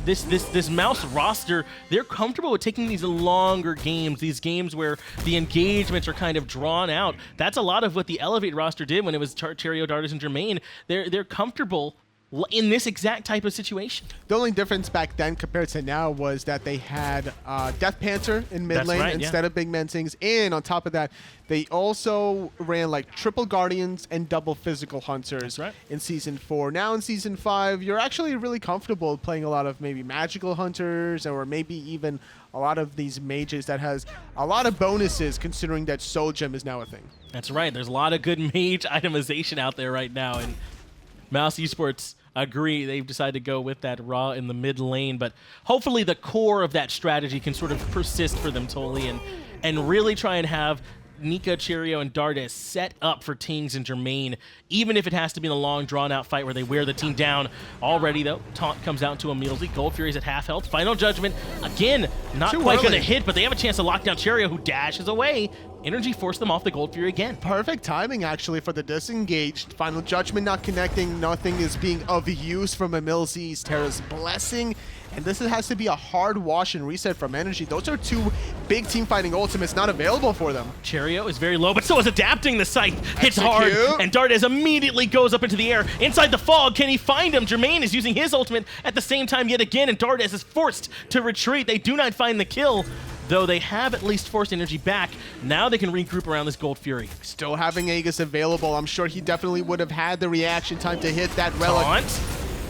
This Mouse roster, they're comfortable with taking these longer games, these games where the engagements are kind of drawn out. That's a lot of what the Elevate roster did when it was Cherryo, Dardez, and Jermain. They're comfortable in this exact type of situation. The only difference back then compared to now was that they had Death Panther in mid lane instead of BigManTingz, and on top of that, they also ran like triple Guardians and double Physical Hunters in Season 4. Now in Season 5, you're actually really comfortable playing a lot of maybe Magical Hunters, or maybe even a lot of these mages that has a lot of bonuses, considering that Soul Gem is now a thing. That's right. There's a lot of good mage itemization out there right now, and Mouse Esports agree. They've decided to go with that Raw in the mid lane, but hopefully the core of that strategy can sort of persist for them, Tolly, and really try and have Nika, Cherryo, and Dardez set up for Tingz and Jermain, even if it has to be in a long, drawn-out fight where they wear the team down. Already, though, Taunt comes out to emilZy. Gold Fury's at half health. Final Judgment, again, not quite going to hit, but they have a chance to lock down Cherryo, who dashes away NRG forced them off the Gold Fury again. Perfect timing, actually, for the disengaged. Final Judgment not connecting. Nothing is being of use from emilZy's Terra's Blessing. And this has to be a hard wash and reset from NRG. Those are two big team fighting ultimates not available for them. Cherryo is very low, but so is adapting. The scythe hits hard, and Dardez immediately goes up into the air. Inside the fog, can he find him? Jermain is using his ultimate at the same time yet again, and Dardez is forced to retreat. They do not find the kill, though they have at least forced NRG back. Now they can regroup around this Gold Fury. Still having Aegis available. I'm sure he definitely would have had the reaction time to hit that relic.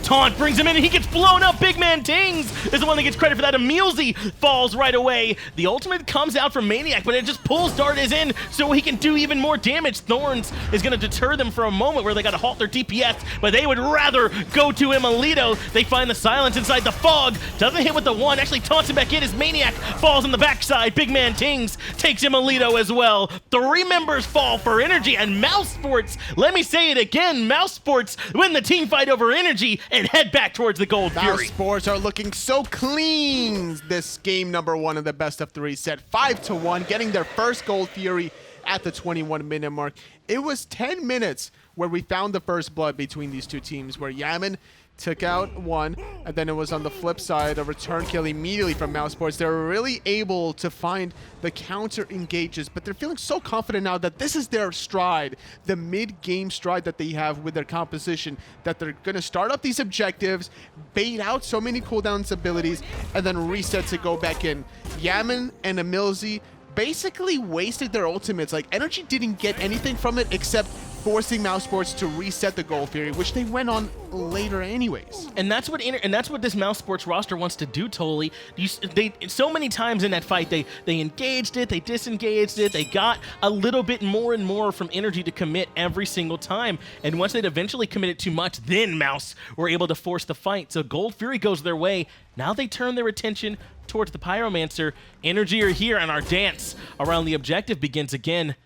Taunt brings him in and he gets blown up. BigManTingz is the one that gets credit for that. EmilZy falls right away. The ultimate comes out from maniaKK, but it just pulls Dardez in so he can do even more damage. Thorns is going to deter them for a moment where they got to halt their DPS, but they would rather go to emilitoo. They find the silence inside the fog. Doesn't hit with the one. Actually taunts him back in as maniaKK falls on the backside. BigManTingz takes emilitoo as well. 3 members fall for NRG, and Mousesports, let me say it again, Mousesports win the team fight over NRG and head back towards the Gold Fury. Mousesports are looking so clean this game number 1 of the best of 3 set. 5-1, getting their first Gold Fury at the 21-minute mark. It was 10 minutes where we found the first blood between these two teams, where Yammyn took out one, and then it was on the flip side, a return kill immediately from Mousesports. They were really able to find the counter engages, but they're feeling so confident now that this is their stride, the mid-game stride that they have with their composition, that they're going to start up these objectives, bait out so many cooldowns abilities, and then reset to go back in. Yammyn and emilZy basically wasted their ultimates. Like, NRG didn't get anything from it except forcing Mousesports to reset the Gold Fury, which they went on later anyways. And that's what this Mousesports roster wants to do, totally. They so many times in that fight, they engaged it, they disengaged it, they got a little bit more and more from NRG to commit every single time. And once they'd eventually committed too much, then Mouse were able to force the fight. So Gold Fury goes their way. Now they turn their attention towards the Pyromancer. NRG are here, and our dance around the objective begins again,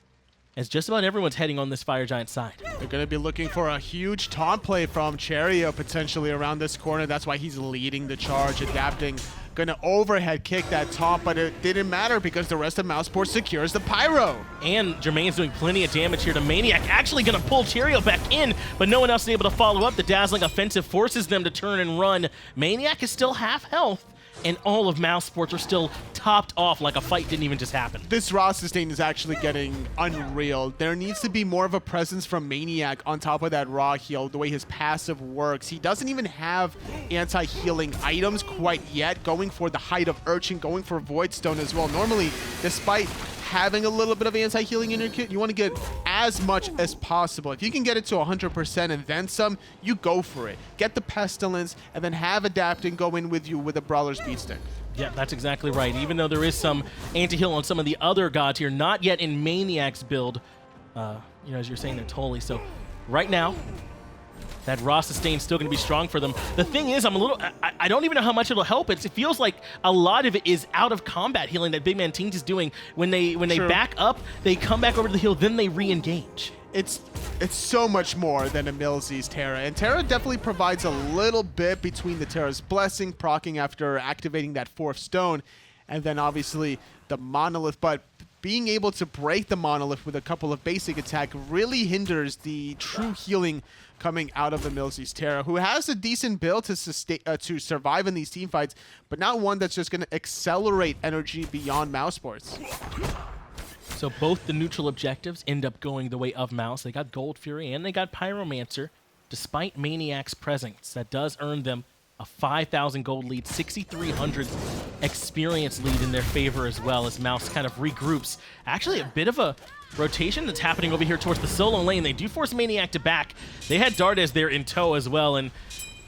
as just about everyone's heading on this Fire Giant side. They're going to be looking for a huge taunt play from Cherryo potentially around this corner. That's why he's leading the charge, adapting. Going to overhead kick that taunt, but it didn't matter because the rest of Mousesports secures the Pyro. And Jermain's doing plenty of damage here to maniaKK. Actually going to pull Cherryo back in, but no one else is able to follow up. The dazzling offensive forces them to turn and run. maniaKK is still half health, and all of Mousesports are still topped off like a fight didn't even just happen. This raw sustain is actually getting unreal. There needs to be more of a presence from maniaKK on top of that raw heal, the way his passive works. He doesn't even have anti-healing items quite yet, going for the Height of Urchin, going for Void Stone as well. Normally, despite having a little bit of anti-healing in your kit, you want to get as much as possible. If you can get it to 100% and then some, you go for it. Get the Pestilence and then have Adapting go in with you with a Brawler's Beatstick. Yeah, that's exactly right. Even though there is some anti-heal on some of the other gods here, not yet in maniaKK's build, as you're saying, they're totally. So right now, that raw sustain's still going to be strong for them. The thing is, I don't even know how much it'll help. It feels like a lot of it is out of combat healing that BigManTingz is doing. When they back up, they come back over to the heal, then they re-engage. It's so much more than emilZy's Terra, and Terra definitely provides a little bit between the Terra's Blessing, proccing after activating that 4th stone, and then obviously the Monolith, but being able to break the Monolith with a couple of basic attack really hinders the true healing coming out of emilZy's Terra, who has a decent build to survive in these team fights, but not one that's just going to accelerate energy beyond Mousesports. So both the neutral objectives end up going the way of Mouse. They got Gold Fury and they got Pyromancer, despite maniaKK's presence. That does earn them a 5,000 gold lead, 6,300 experience lead in their favor as well, as Mouse kind of regroups. Actually, a bit of a rotation that's happening over here towards the solo lane. They do force maniaKK to back. They had Dardez there in tow as well, and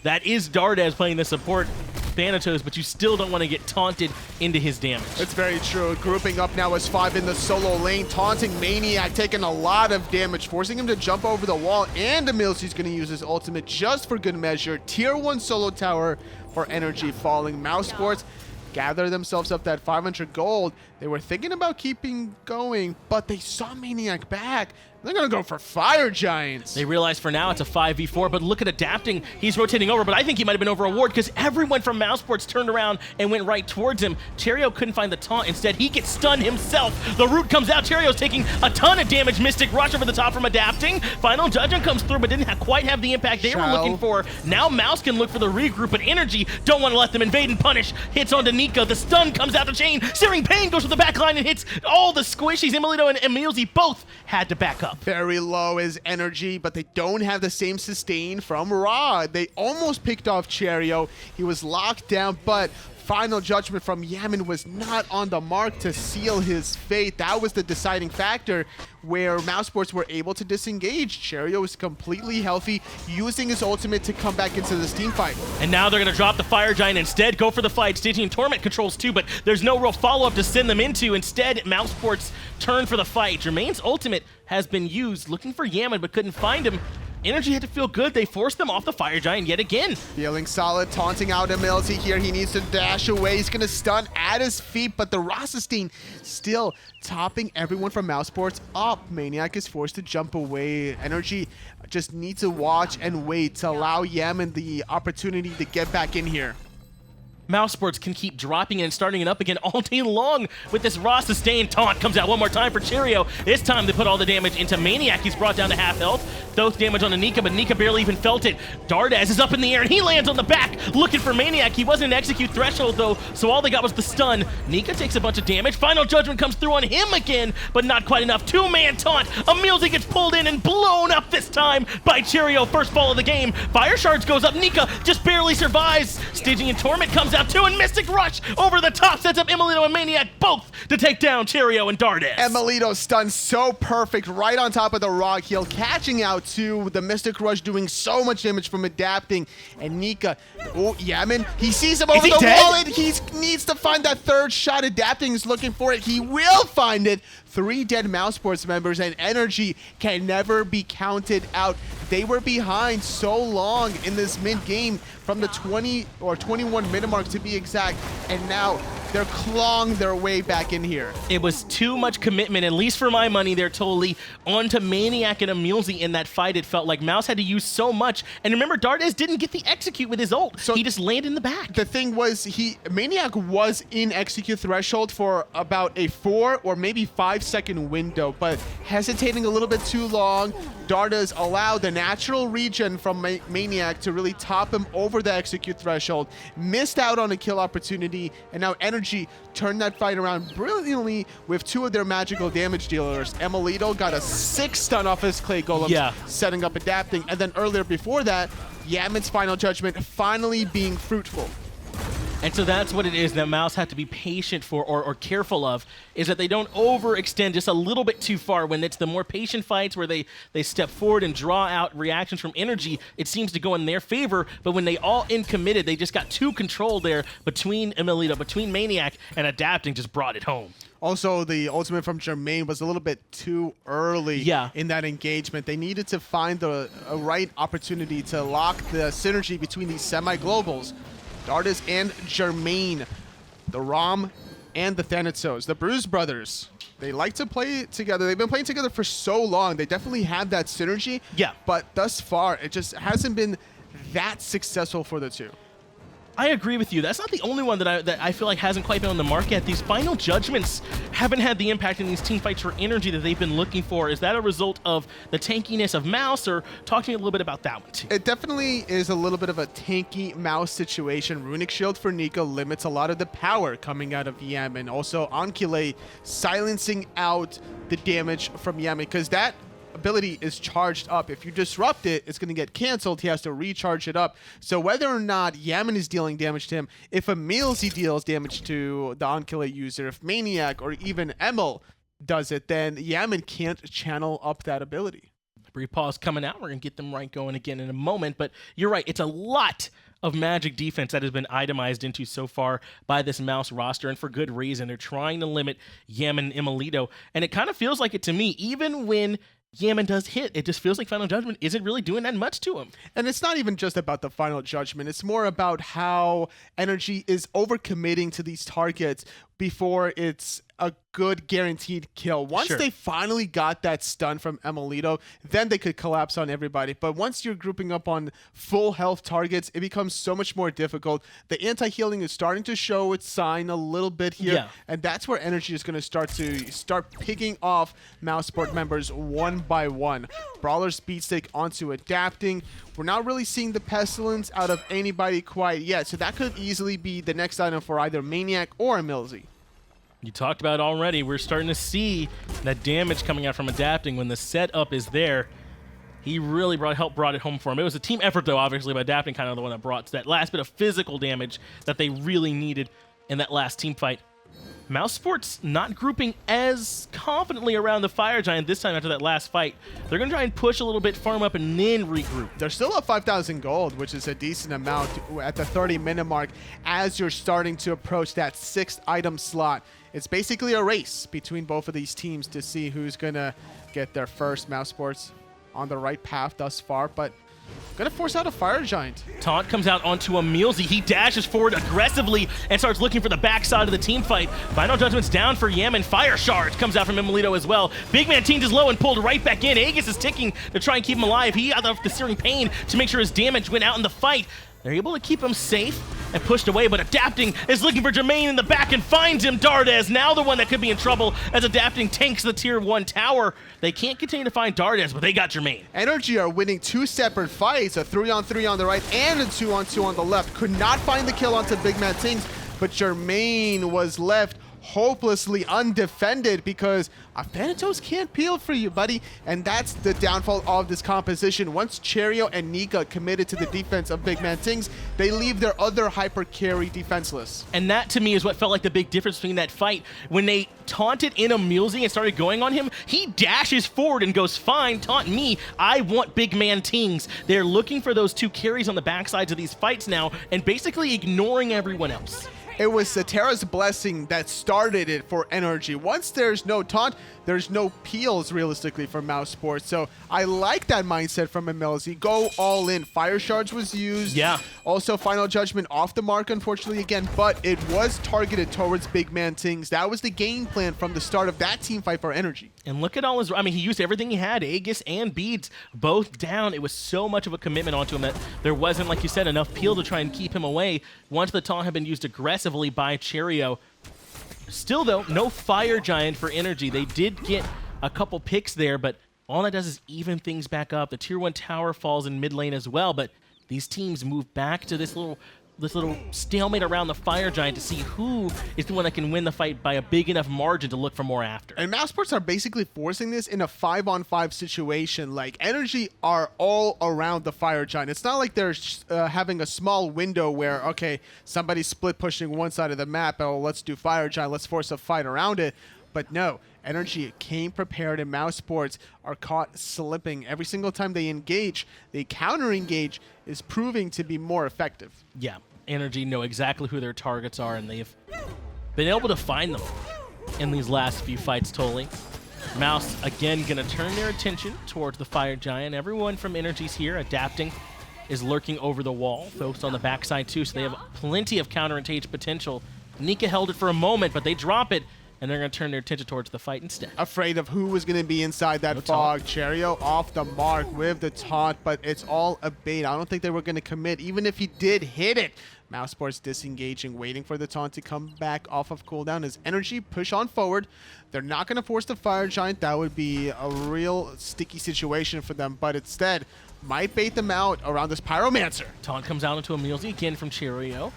that is Dardez playing the support Thanatos, but you still don't want to get taunted into his damage. It's very true. Grouping up now as 5 in the solo lane, taunting maniaKK, taking a lot of damage, forcing him to jump over the wall, and emilZy's going to use his ultimate just for good measure. Tier 1 solo tower for NRG falling. Mousesports gather themselves up that 500 gold. They were thinking about keeping going, but they saw maniaKK back. They're going to go for Fire Giants. They realize for now it's a 5v4, but look at adapting. He's rotating over, but I think he might have been over a ward because everyone from Mousesports turned around and went right towards him. Cherryo couldn't find the taunt. Instead, he gets stunned himself. The root comes out. Cherryo's taking a ton of damage. Mystic Rush over the top from adapting. Final Judgment comes through, but didn't quite have the impact they were looking for. Now Mouse can look for the regroup, but NRG don't want to let them invade and punish. Hits onto Nika. The stun comes out the chain. Searing Pain goes to the back line and hits all the squishies. emilitoo and emilZy both had to back up. Very low is energy, but they don't have the same sustain from Ra. They almost picked off Cherryo. He was locked down, but Final Judgment from Yammyn was not on the mark to seal his fate. That was the deciding factor where Mousesports were able to disengage. Cherryo is completely healthy, using his ultimate to come back into this team fight. And now they're going to drop the Fire Giant instead, go for the fight. Stygian Torment controls too, but there's no real follow-up to send them into. Instead, Mousesports turn for the fight. Jermain's ultimate has been used, looking for Yammyn, but couldn't find him. NRG had to feel good. They forced them off the Fire Giant yet again. Feeling solid, taunting out emilZy here. He needs to dash away. He's going to stun at his feet, but the Rothstein still topping everyone from Mousesports up. maniaKK is forced to jump away. NRG just needs to watch and wait to allow Yammyn the opportunity to get back in here. Mousesports can keep dropping and starting it up again all day long with this raw sustain. Taunt comes out one more time for Cherryo. This time they put all the damage into maniaKK. He's brought down to half health. Thoth damage on Nika, but Nika barely even felt it. Dardez is up in the air and he lands on the back looking for maniaKK. He wasn't an execute threshold though, so all they got was the stun. Nika takes a bunch of damage. Final Judgment comes through on him again, but not quite enough. Two-man taunt. emilZy gets pulled in and blown up this time by Cherryo. First fall of the game. Fire Shards goes up. Nika just barely survives. Stygian Torment comes out too, and Mystic Rush over the top sets up emilitoo and maniaKK both to take down Cherryo and Dardez. emilitoo stunned so perfect right on top of the rock heal, catching out to the Mystic Rush, doing so much damage from adapting. And Nika, oh, Yammyn, he sees him over the wall and he needs to find that third shot. Adapting is looking for it. He will find it. 3 dead Mousesports members, and NRG can never be counted out. They were behind so long in this mid-game, from the 20 or 21 minute mark to be exact, and now they're clawing their way back in here. It was too much commitment, at least for my money there, totally, onto maniaKK and emilZy in that fight. It felt like Mouse had to use so much. And remember, Dardez didn't get the execute with his ult. So he just landed in the back. The thing was, maniaKK was in execute threshold for about a 4 or maybe 5-second window, but hesitating a little bit too long. Dardez allowed the natural regen from maniaKK to really top him over the execute threshold. Missed out on a kill opportunity, and now NRG turned that fight around brilliantly with 2 of their magical damage dealers. emilitoo got a 6 stun off his Clay Golems, setting up adapting, and then earlier before that, Yammyn's Final Judgment finally being fruitful. And so that's what it is that Mouse had to be patient for or careful of, is that they don't overextend just a little bit too far. When it's the more patient fights where they step forward and draw out reactions from NRG, it seems to go in their favor. But when they all in-committed, they just got too controlled there between emilitoo, between maniaKK, and adapting just brought it home. Also, the ultimate from Jermain was a little bit too early in that engagement. They needed to find the right opportunity to lock the synergy between these semi-globals. Dardez and Jermain, the Ram and the Thanatos, the Bruise brothers. They like to play together. They've been playing together for so long. They definitely have that synergy. Yeah. But thus far, it just hasn't been that successful for the two. I agree with you. That's not the only one that I feel like hasn't quite been on the mark yet. These Final Judgments haven't had the impact in these team fights for NRG that they've been looking for. Is that a result of the tankiness of Mouse, or talk to me a little bit about that one too? It definitely is a little bit of a tanky Mouse situation. Runic Shield for Nika limits a lot of the power coming out of Yammyn. Also, Ankile silencing out the damage from Yammyn, because that ability is charged up. If you disrupt it, it's going to get canceled. He has to recharge it up. So whether or not Yammyn is dealing damage to him, if emilZy deals damage to the Ankile user, if maniaKK or even Emil does it, then Yammyn can't channel up that ability. Brief pause coming out. We're going to get them right going again in a moment, but you're right. It's a lot of magic defense that has been itemized into so far by this Mouse roster, and for good reason. They're trying to limit Yammyn and emilitoo, and it kind of feels like it to me, even when Yammyn does hit, it just feels like Final Judgment isn't really doing that much to him. And it's not even just about the Final Judgment. It's more about how NRG is overcommitting to these targets, before it's a good guaranteed kill. Once Sure. they finally got that stun from emilitoo, then they could collapse on everybody. But once you're grouping up on full health targets, it becomes so much more difficult. The anti-healing is starting to show its sign a little bit here, Yeah. and that's where NRG is going to start picking off Mousesport members one by one. Brawler speed stick onto adapting. We're not really seeing the pestilence out of anybody quite yet, so that could easily be the next item for either maniaKK or emilZy. You talked about it already. We're starting to see that damage coming out from adapting when the setup is there. He really brought it home for him. It was a team effort, though, obviously, but adapting kind of the one that brought that last bit of physical damage that they really needed in that last team fight. Mousesports not grouping as confidently around the Fire Giant this time after that last fight. They're going to try and push a little bit, farm up, and then regroup. They're still at 5,000 gold, which is a decent amount at the 30-minute mark as you're starting to approach that 6th item slot. It's basically a race between both of these teams to see who's going to get their first. Mousesports on the right path thus far, but gonna force out a Fire Giant. Taunt comes out onto emilZy. He dashes forward aggressively and starts looking for the backside of the team fight. Final Judgment's down for Yammyn. Fire Shards comes out from emilitoo as well. BigManTingz is low and pulled right back in. Aegis is ticking to try and keep him alive. He got the searing pain to make sure his damage went out in the fight. They're able to keep him safe and pushed away, but Adapting is looking for Jermain in the back and finds him. Dardez, now the one that could be in trouble as Adapting tanks the tier 1 tower. They can't continue to find Dardez, but they got Jermain. NRG are winning 2 separate fights, a 3-on-3 on the right and a 2-on-2 on the left. Could not find the kill onto BigManTingz, but Jermain was left hopelessly undefended because Thanatos can't peel for you, buddy. And that's the downfall of this composition. Once Cherryo and Nika committed to the defense of BigManTingz, they leave their other hyper carry defenseless. And that, to me, is what felt like the big difference between that fight. When they taunted in emilZy and started going on him, he dashes forward and goes, fine, taunt me. I want BigManTingz. They're looking for those 2 carries on the backsides of these fights now and basically ignoring everyone else. It was Terra's blessing that started it for NRG. Once there's no taunt, there's no peels realistically for Mousesports. So I like that mindset from emilZy. Go all in. Fire Shards was used. Yeah. Also, Final Judgment off the mark, unfortunately, again, but it was targeted towards BigManTingz. That was the game plan from the start of that team fight for NRG. And look at all his, I mean, he used everything he had, Aegis and Beads, both down. It was so much of a commitment onto him that there wasn't, like you said, enough peel to try and keep him away once the taunt had been used aggressively by Cherryo. Still, though, no Fire Giant for NRG. They did get a couple picks there, but all that does is even things back up. The tier 1 tower falls in mid lane as well, but these teams move back to this little stalemate around the Fire Giant to see who is the one that can win the fight by a big enough margin to look for more after. And Mousesports are basically forcing this in a 5-on-5 situation. Like, NRG are all around the Fire Giant. It's not like they're having a small window where, okay, somebody's split pushing one side of the map, oh, let's do Fire Giant, let's force a fight around it. But no, NRG came prepared, and Mousesports are caught slipping. Every single time they engage, they counter-engage is proving to be more effective. Yeah, NRG know exactly who their targets are, and they've been able to find them in these last few fights totally. Mouse, again, going to turn their attention towards the Fire Giant. Everyone from NRG's here. Adapting is lurking over the wall, focused on the backside too, so they have plenty of counter-engage potential. Nika held it for a moment, but they drop it, and they're going to turn their attention towards the fight instead. Afraid of who was going to be inside that fog. Cherryo off the mark with the taunt, but it's all a bait. I don't think they were going to commit, even if he did hit it. Mousesports disengaging, waiting for the taunt to come back off of cooldown as NRG push on forward. They're not going to force the Fire Giant. That would be a real sticky situation for them, but instead might bait them out around this Pyromancer. Taunt comes out into emilZy again from Cherryo.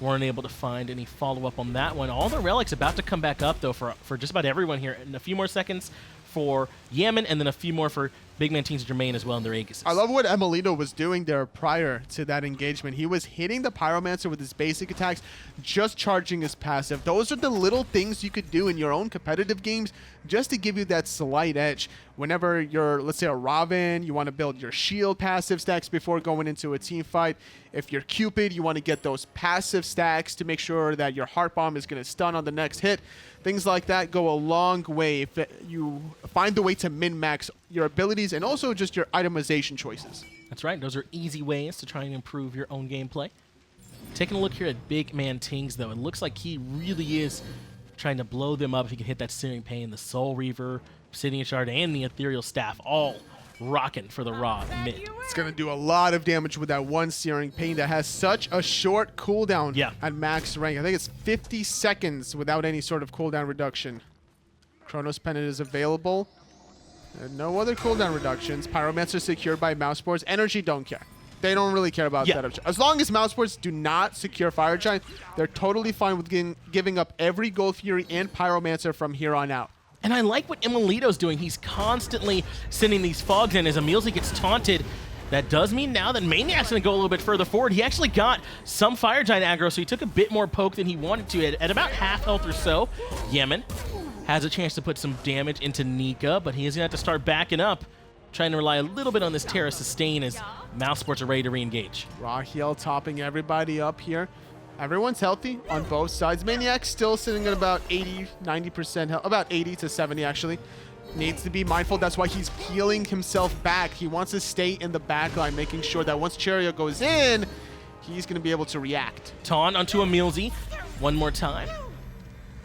Weren't able to find any follow-up on that one. All the relics about to come back up, though, for just about everyone here. In a few more seconds for Yammyn, and then a few more for BigManTingz Jermain as well in their Aegis. I love what emilitoo was doing there prior to that engagement. He was hitting the Pyromancer with his basic attacks, just charging his passive. Those are the little things you could do in your own competitive games just to give you that slight edge. Whenever you're, let's say, a Ravana, you want to build your shield passive stacks before going into a team fight. If you're Cupid, you want to get those passive stacks to make sure that your Heart Bomb is going to stun on the next hit. Things like that go a long way if you find the way to min-max your abilities and also just your itemization choices. That's right. Those are easy ways to try and improve your own gameplay. Taking a look here at BigManTingz, though, it looks like he really is trying to blow them up if he can hit that Searing Pain, the Soul Reaver, Obsidian Shard, and the Ethereal Staff, all rocking for the Raw mid. It's going to do a lot of damage with that one Searing Pain that has such a short cooldown at max rank. I think it's 50 seconds without any sort of cooldown reduction. Chronos Pennant is available. And no other cooldown reductions. Pyromancer secured by Mousesports. NRG don't care. They don't really care about that. As long as Mousesports do not secure Fire Giant, they're totally fine with giving up every Gold Fury and Pyromancer from here on out. And I like what emilitoo's doing. He's constantly sending these fogs in as emilZy gets taunted. That does mean now that maniaK's going to go a little bit further forward. He actually got some Fire Giant aggro, so he took a bit more poke than he wanted to at about half health or so. Yammyn has a chance to put some damage into Nika, but he is going to have to start backing up, trying to rely a little bit on this Terra sustain as Mousesports are ready to re-engage. Rahiel topping everybody up here. Everyone's healthy on both sides. maniaK's still sitting at about 80, 90% health, about 80 to 70 actually. Needs to be mindful. That's why he's peeling himself back. He wants to stay in the back line, making sure that once Cherryo goes in, he's going to be able to react. Taunt onto emilZy one more time.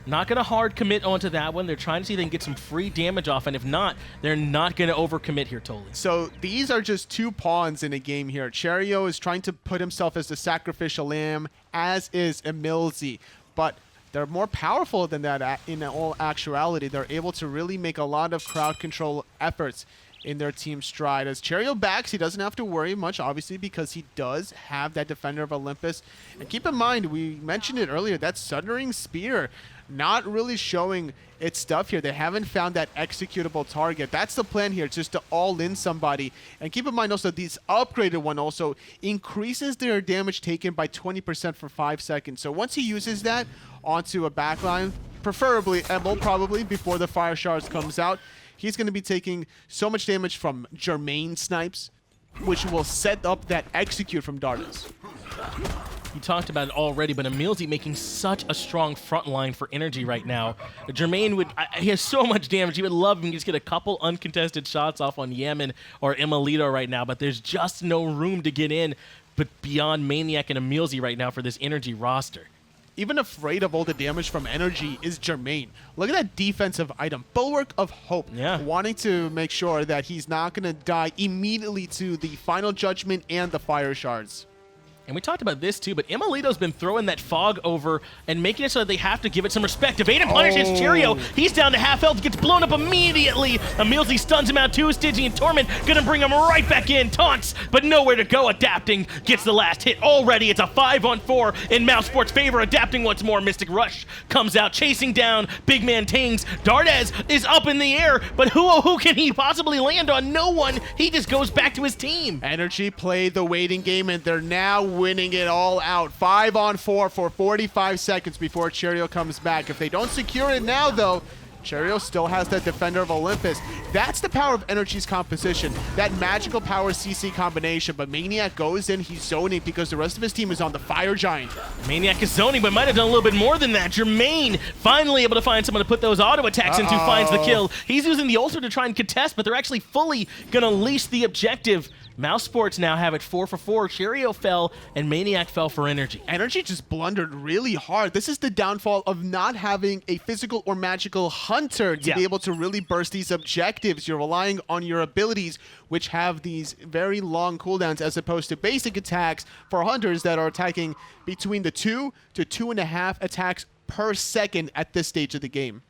Not going to hard commit onto that one. They're trying to see if they can get some free damage off, and if not, they're not going to overcommit here totally. So these are just two pawns in a game here. Cherryo is trying to put himself as the sacrificial lamb, as is emilZy, but they're more powerful than that in all actuality. They're able to really make a lot of crowd control efforts in their team stride. As Cherryo backs, he doesn't have to worry much, obviously, because he does have that Defender of Olympus. And keep in mind, we mentioned it earlier, that Sundering Spear not really showing its stuff here. They haven't found that executable target. That's the plan here, just to all-in somebody. And keep in mind also, this upgraded one also increases their damage taken by 20% for 5 seconds. So once he uses that onto a backline, preferably Emil probably before the Fire Shards comes out, he's going to be taking so much damage from Jermain snipes, which will set up that execute from Dardez. You talked about it already, but emilZy making such a strong front line for NRG right now. Jermain he has so much damage. He would love him to just get a couple uncontested shots off on Yammyn or emilitoo right now, but there's just no room to get in but beyond maniaKK and emilZy right now for this NRG roster. Even afraid of all the damage from NRG is Jermain. Look at that defensive item. Bulwark of Hope. Yeah. Wanting to make sure that he's not going to die immediately to the Final Judgment and the Fire Shards. And we talked about this too, but emilitoo's been throwing that fog over and making it so that they have to give it some respect. Evade and punish his Cherryo. He's down to half health, gets blown up immediately. emilZy stuns him out too. Stygian Torment gonna bring him right back in. Taunts, but nowhere to go. Adapting gets the last hit already. It's a 5-on-4 in Mousesports' favor. Adapting once more. Mystic Rush comes out, chasing down BigManTingz. Dardez is up in the air, but who can he possibly land on? No one. He just goes back to his team. NRG played the waiting game, and they're now winning it all out. 5-on-4 for 45 seconds before Cherryo comes back. If they don't secure it now, though, Cherryo still has that Defender of Olympus. That's the power of NRG's composition, that magical power CC combination. But maniaKK goes in, he's zoning because the rest of his team is on the Fire Giant. maniaKK is zoning, but might have done a little bit more than that. Jermain finally able to find someone to put those auto attacks into, finds the kill. He's using the ultra to try and contest, but they're actually fully going to leash the objective. Mousesports now have it 4 for 4. Cherryo fell, and maniaKK fell for NRG. NRG just blundered really hard. This is the downfall of not having a physical or magical hunter to be able to really burst these objectives. You're relying on your abilities, which have these very long cooldowns, as opposed to basic attacks for hunters that are attacking between the 2 to 2.5 attacks per second at this stage of the game.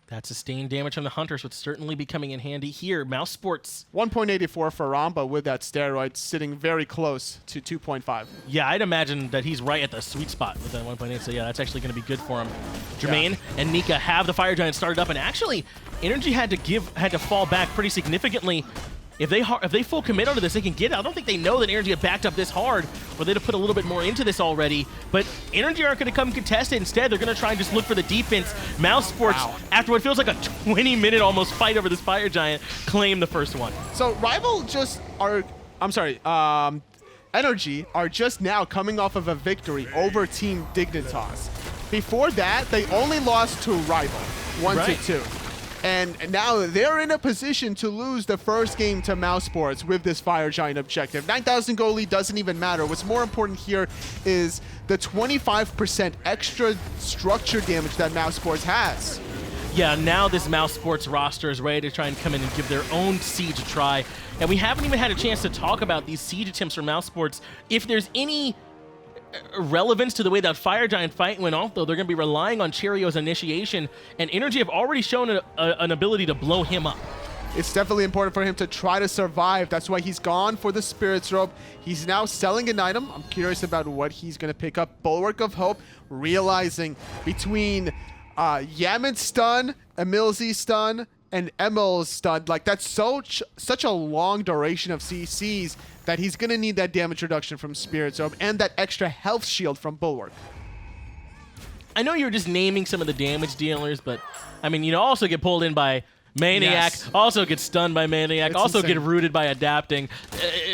That sustained damage from the Hunters would certainly be coming in handy here. Mousesports. 1.84 for Rama with that steroid, sitting very close to 2.5. Yeah, I'd imagine that he's right at the sweet spot with that 1.8, so yeah, that's actually going to be good for him. Jermain and Nika have the Fire Giant started up, and actually, NRG had to fall back pretty significantly. If they full commit onto this, they can get it. I don't think they know that NRG had backed up this hard for them to put a little bit more into this already. But NRG aren't going to come contest it. Instead, they're going to try and just look for the defense. Mousesports, after what feels like a 20-minute almost fight over this Fire Giant, claim the first one. So Rival NRG are just now coming off of a victory over Team Dignitas. Before that, they only lost to Rival, 1-2. And now they're in a position to lose the first game to Mousesports with this Fire Giant objective. 9,000 gold lead doesn't even matter. What's more important here is the 25% extra structure damage that Mousesports has. Yeah, now this Mousesports roster is ready to try and come in and give their own siege a try. And we haven't even had a chance to talk about these siege attempts from Mousesports. If there's any relevance to the way that Fire Giant fight went off, though, they're going to be relying on Cherryo's initiation, and NRG have already shown an ability to blow him up. It's definitely important for him to try to survive. That's why he's gone for the Spirit's Robe. He's now selling an item. I'm curious about what he's going to pick up. Bulwark of Hope, realizing between Yammyn stun, EmilZy stun, and Emil's stun, like that's such a long duration of CCs that he's going to need that damage reduction from Spirit's Robe and that extra health shield from Bulwark. I know you're just naming some of the damage dealers, but I mean, you know, also get pulled in by maniaKK, Yes. also get stunned by maniaKK, It's also insane. get rooted by adapting.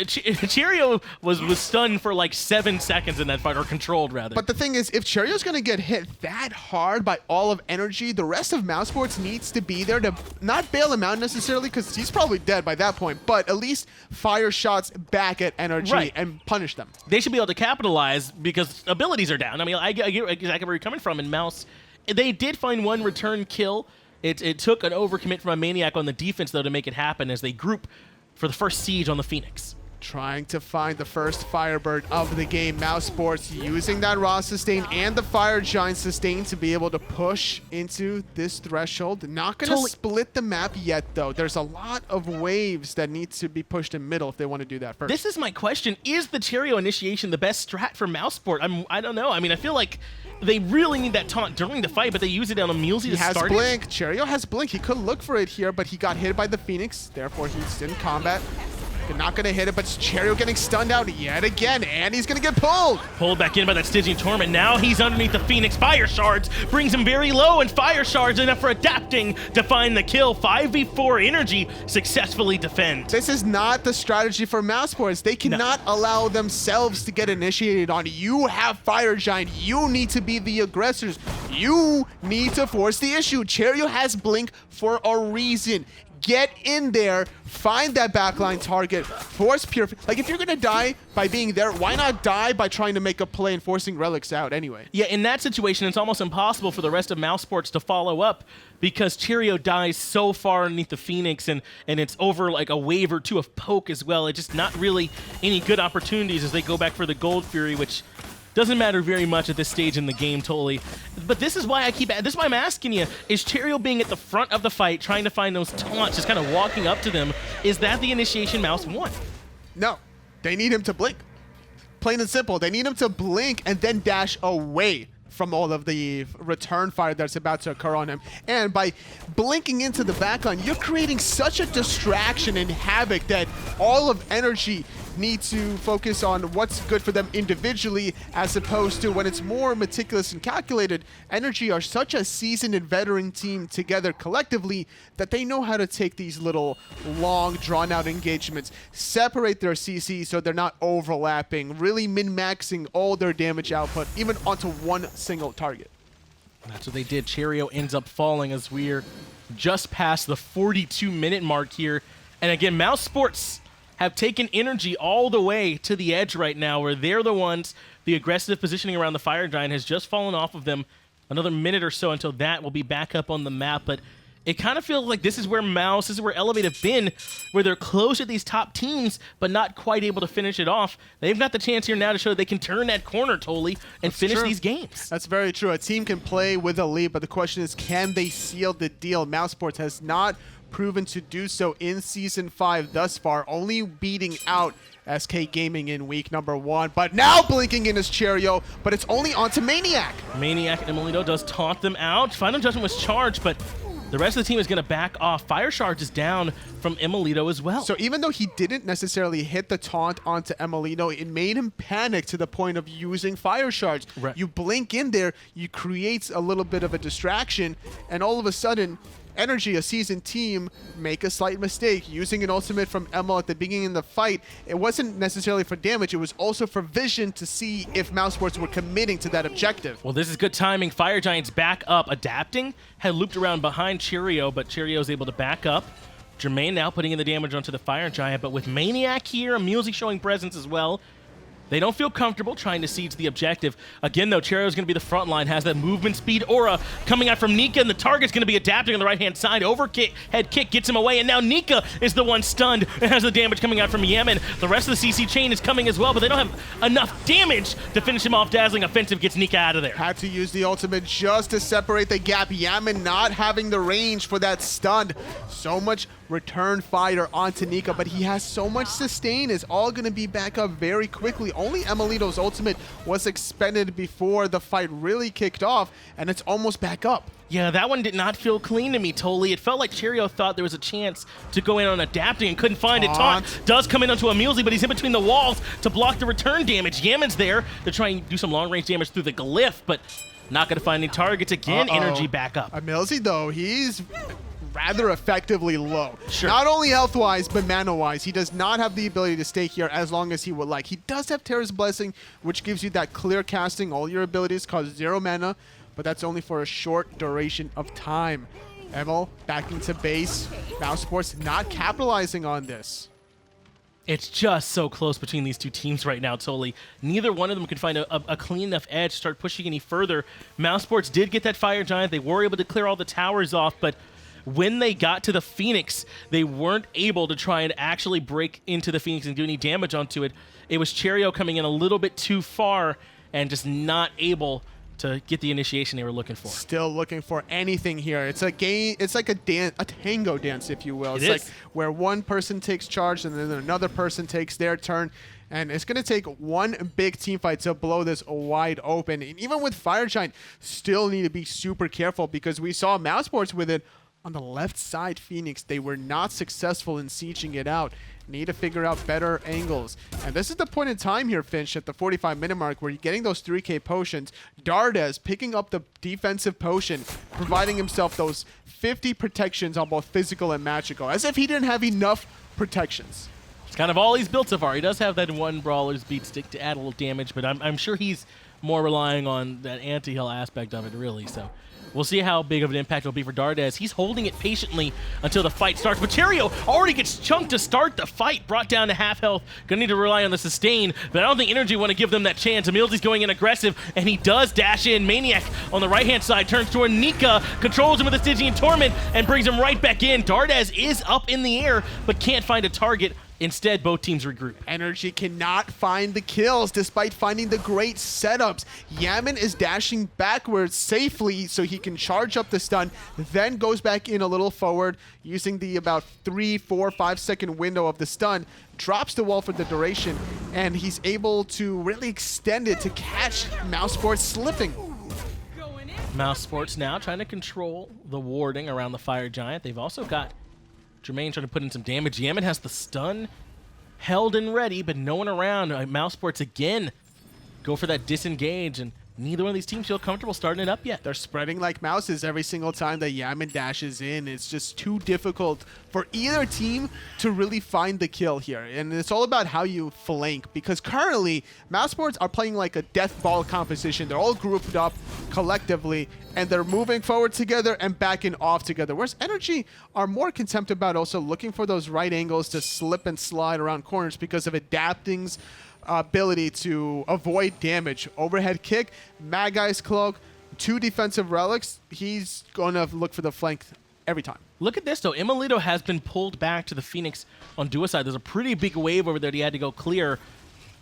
Cherryo was stunned for like 7 seconds in that fight, or controlled rather. But the thing is, if Cherryo's going to get hit that hard by all of NRG, the rest of Mousesports needs to be there to not bail him out necessarily, because he's probably dead by that point, but at least fire shots back at NRG Right. and punish them. They should be able to capitalize because abilities are down. I mean, I get exactly where you're coming from in Mouse. They did find one return kill. It took an overcommit from a maniaKK on the defense, though, to make it happen as they group for the first siege on the Phoenix. Trying to find the first Firebird of the game. Mousesports using that raw sustain and the Fire Giant sustain to be able to push into this threshold. Not going to Totally. split the map yet, though. There's a lot of waves that need to be pushed in middle if they want to do that first. This is my question. Is the Cherryo initiation the best strat for Mousesport? I don't know. I mean, I feel like they really need that taunt during the fight, but they use it on EmilZy He to has start Blink. Cherryo has Blink. He could look for it here, but he got hit by the Phoenix. Therefore, he's in combat. They're not going to hit it, but Cherryo getting stunned out yet again, and he's going to get pulled. Pulled back in by that Stygian Torment. Now he's underneath the Phoenix. Fire Shards brings him very low, and Fire Shards enough for adapting to find the kill. 5v4 NRG successfully defend. This is not the strategy for Mousesports. They cannot allow themselves to get initiated on. You have Fire Giant. You need to be the aggressors. You need to force the issue. Cherryo has Blink for a reason. Get in there, find that backline target, force Purify. Like, if you're going to die by being there, why not die by trying to make a play and forcing relics out anyway? Yeah, in that situation, it's almost impossible for the rest of Mousesports to follow up because Cherryo dies so far underneath the Phoenix, and it's over like a wave or two of poke as well. It's just not really any good opportunities as they go back for the Gold Fury, which doesn't matter very much at this stage in the game, totally. But this is why this is why I'm asking you, is Cherryo being at the front of the fight, trying to find those taunts, just kind of walking up to them, is that the initiation Mouse won? No, they need him to blink. Plain and simple. They need him to blink and then dash away from all of the return fire that's about to occur on him. And by blinking into the backline, you're creating such a distraction and havoc that all of NRG need to focus on what's good for them individually, as opposed to when it's more meticulous and calculated. NRG are such a seasoned and veteran team together collectively that they know how to take these little long drawn-out engagements, separate their CC so they're not overlapping, really min-maxing all their damage output, even onto one single target. That's what they did. Cherryo ends up falling as we're just past the 42-minute mark here. And again, Mousesports have taken NRG all the way to the edge right now, where they're the ones, the aggressive positioning around the Fire Giant has just fallen off of them. Another minute or so until that will be back up on the map, but it kind of feels like this is where Elevate have been, where they're close to these top teams, but not quite able to finish it off. They've got the chance here now to show they can turn that corner totally and finish true. these games. That's very true. A team can play with a lead, but the question is, can they seal the deal? Mousesports has not proven to do so in Season 5 thus far, only beating out SK Gaming in week number 1. But now blinking in is Cherryo, but it's only onto maniaKK. maniaKK and emilitoo does taunt them out. Final Judgment was charged, but the rest of the team is going to back off. Fire Shards is down from emilitoo as well. So even though he didn't necessarily hit the taunt onto emilitoo, it made him panic to the point of using Fire Shards. Right. You blink in there, you create a little bit of a distraction, and all of a sudden, NRG, a seasoned team, make a slight mistake using an ultimate from Emil at the beginning of the fight. It wasn't necessarily for damage, it was also for vision to see if Mousesports were committing to that objective. Well, this is good timing. Fire Giant's back up, adapting, had looped around behind Cherryo, but Cherryo's able to back up. Jermain now putting in the damage onto the Fire Giant, but with maniaKK here, emilZy showing presence as well. They don't feel comfortable trying to siege the objective. Again, though, Cherryo's going to be the front line, has that movement speed aura coming out from Nika, and the target's going to be adapting on the right-hand side. Overkick, head kick gets him away, and now Nika is the one stunned and has the damage coming out from Yammyn. The rest of the CC chain is coming as well, but they don't have enough damage to finish him off. Dazzling offensive gets Nika out of there. Had to use the ultimate just to separate the gap. Yammyn not having the range for that stun. So much return fire onto Nika, but he has so much sustain. It's all going to be back up very quickly. Only emilitoo's ultimate was expended before the fight really kicked off, and it's almost back up. Yeah, that one did not feel clean to me, totally. It felt like Cherryo thought there was a chance to go in on adapting and couldn't find it. Taunt does come in onto emilZy, but he's in between the walls to block the return damage. Yammyn's there to try and do some long-range damage through the glyph, but not going to find any targets. Again, NRG back up. emilZy, though, he's rather effectively low. Sure. Not only health-wise, but mana-wise. He does not have the ability to stay here as long as he would like. He does have Terra's Blessing, which gives you that clear casting. All your abilities cost 0 mana, but that's only for a short duration of time. Emil back into base. Mousesports not capitalizing on this. It's just so close between these two teams right now, totally. Neither one of them could find a clean enough edge to start pushing any further. Mousesports did get that Fire Giant. They were able to clear all the towers off, but when they got to the Phoenix, they weren't able to try and actually break into the Phoenix and do any damage onto it. It was Cherryo coming in a little bit too far and just not able to get the initiation they were looking for. Still looking for anything here. It's a game. It's like a tango dance, if you will. It's like where one person takes charge and then another person takes their turn. And it's going to take one big team fight to blow this wide open. And even with Fire Giant, still need to be super careful because we saw Mousesports with it on the left side. Phoenix, they were not successful in sieging it out. Need to figure out better angles. And this is the point in time here, Finch, at the 45-minute mark where you're getting those 3k potions. Dardez picking up the defensive potion, providing himself those 50 protections on both physical and magical, as if he didn't have enough protections. It's kind of all he's built so far. He does have that one Brawler's Beat Stick to add a little damage, but I'm sure he's more relying on that anti-heal aspect of it, really. So we'll see how big of an impact it'll be for Dardez. He's holding it patiently until the fight starts. But Cherryo already gets chunked to start the fight, brought down to half health. Gonna need to rely on the sustain, but I don't think NRG want to give them that chance. emilZy's going in aggressive, and he does dash in. maniaKK on the right-hand side turns toward Nika, controls him with a Stygian Torment, and brings him right back in. Dardez is up in the air, but can't find a target. Instead, both teams regroup. NRG cannot find the kills despite finding the great setups. Yammyn is dashing backwards safely so he can charge up the stun, then goes back in a little forward using the about 3, 4, 5 second window of the stun, drops the wall for the duration, and he's able to really extend it to catch Mousesports slipping. Mousesports now trying to control the warding around the Fire Giant. They've also got Jermain trying to put in some damage. Yammyn has the stun held and ready, but no one around. Mousesports again go for that disengage, and neither one of these teams feel comfortable starting it up yet. They're spreading like mouses every single time that Yammyn dashes in. It's just too difficult for either team to really find the kill here. And it's all about how you flank, because currently Mousesports are playing like a death ball composition. They're all grouped up collectively, and they're moving forward together and backing off together. Whereas NRG are more contempt about also looking for those right angles to slip and slide around corners because of adapting's ability to avoid damage. Overhead kick, Mad Guy's Cloak, 2 defensive relics. He's going to look for the flank every time. Look at this, though. emilitoo has been pulled back to the Phoenix on Duo side. There's a pretty big wave over there that he had to go clear.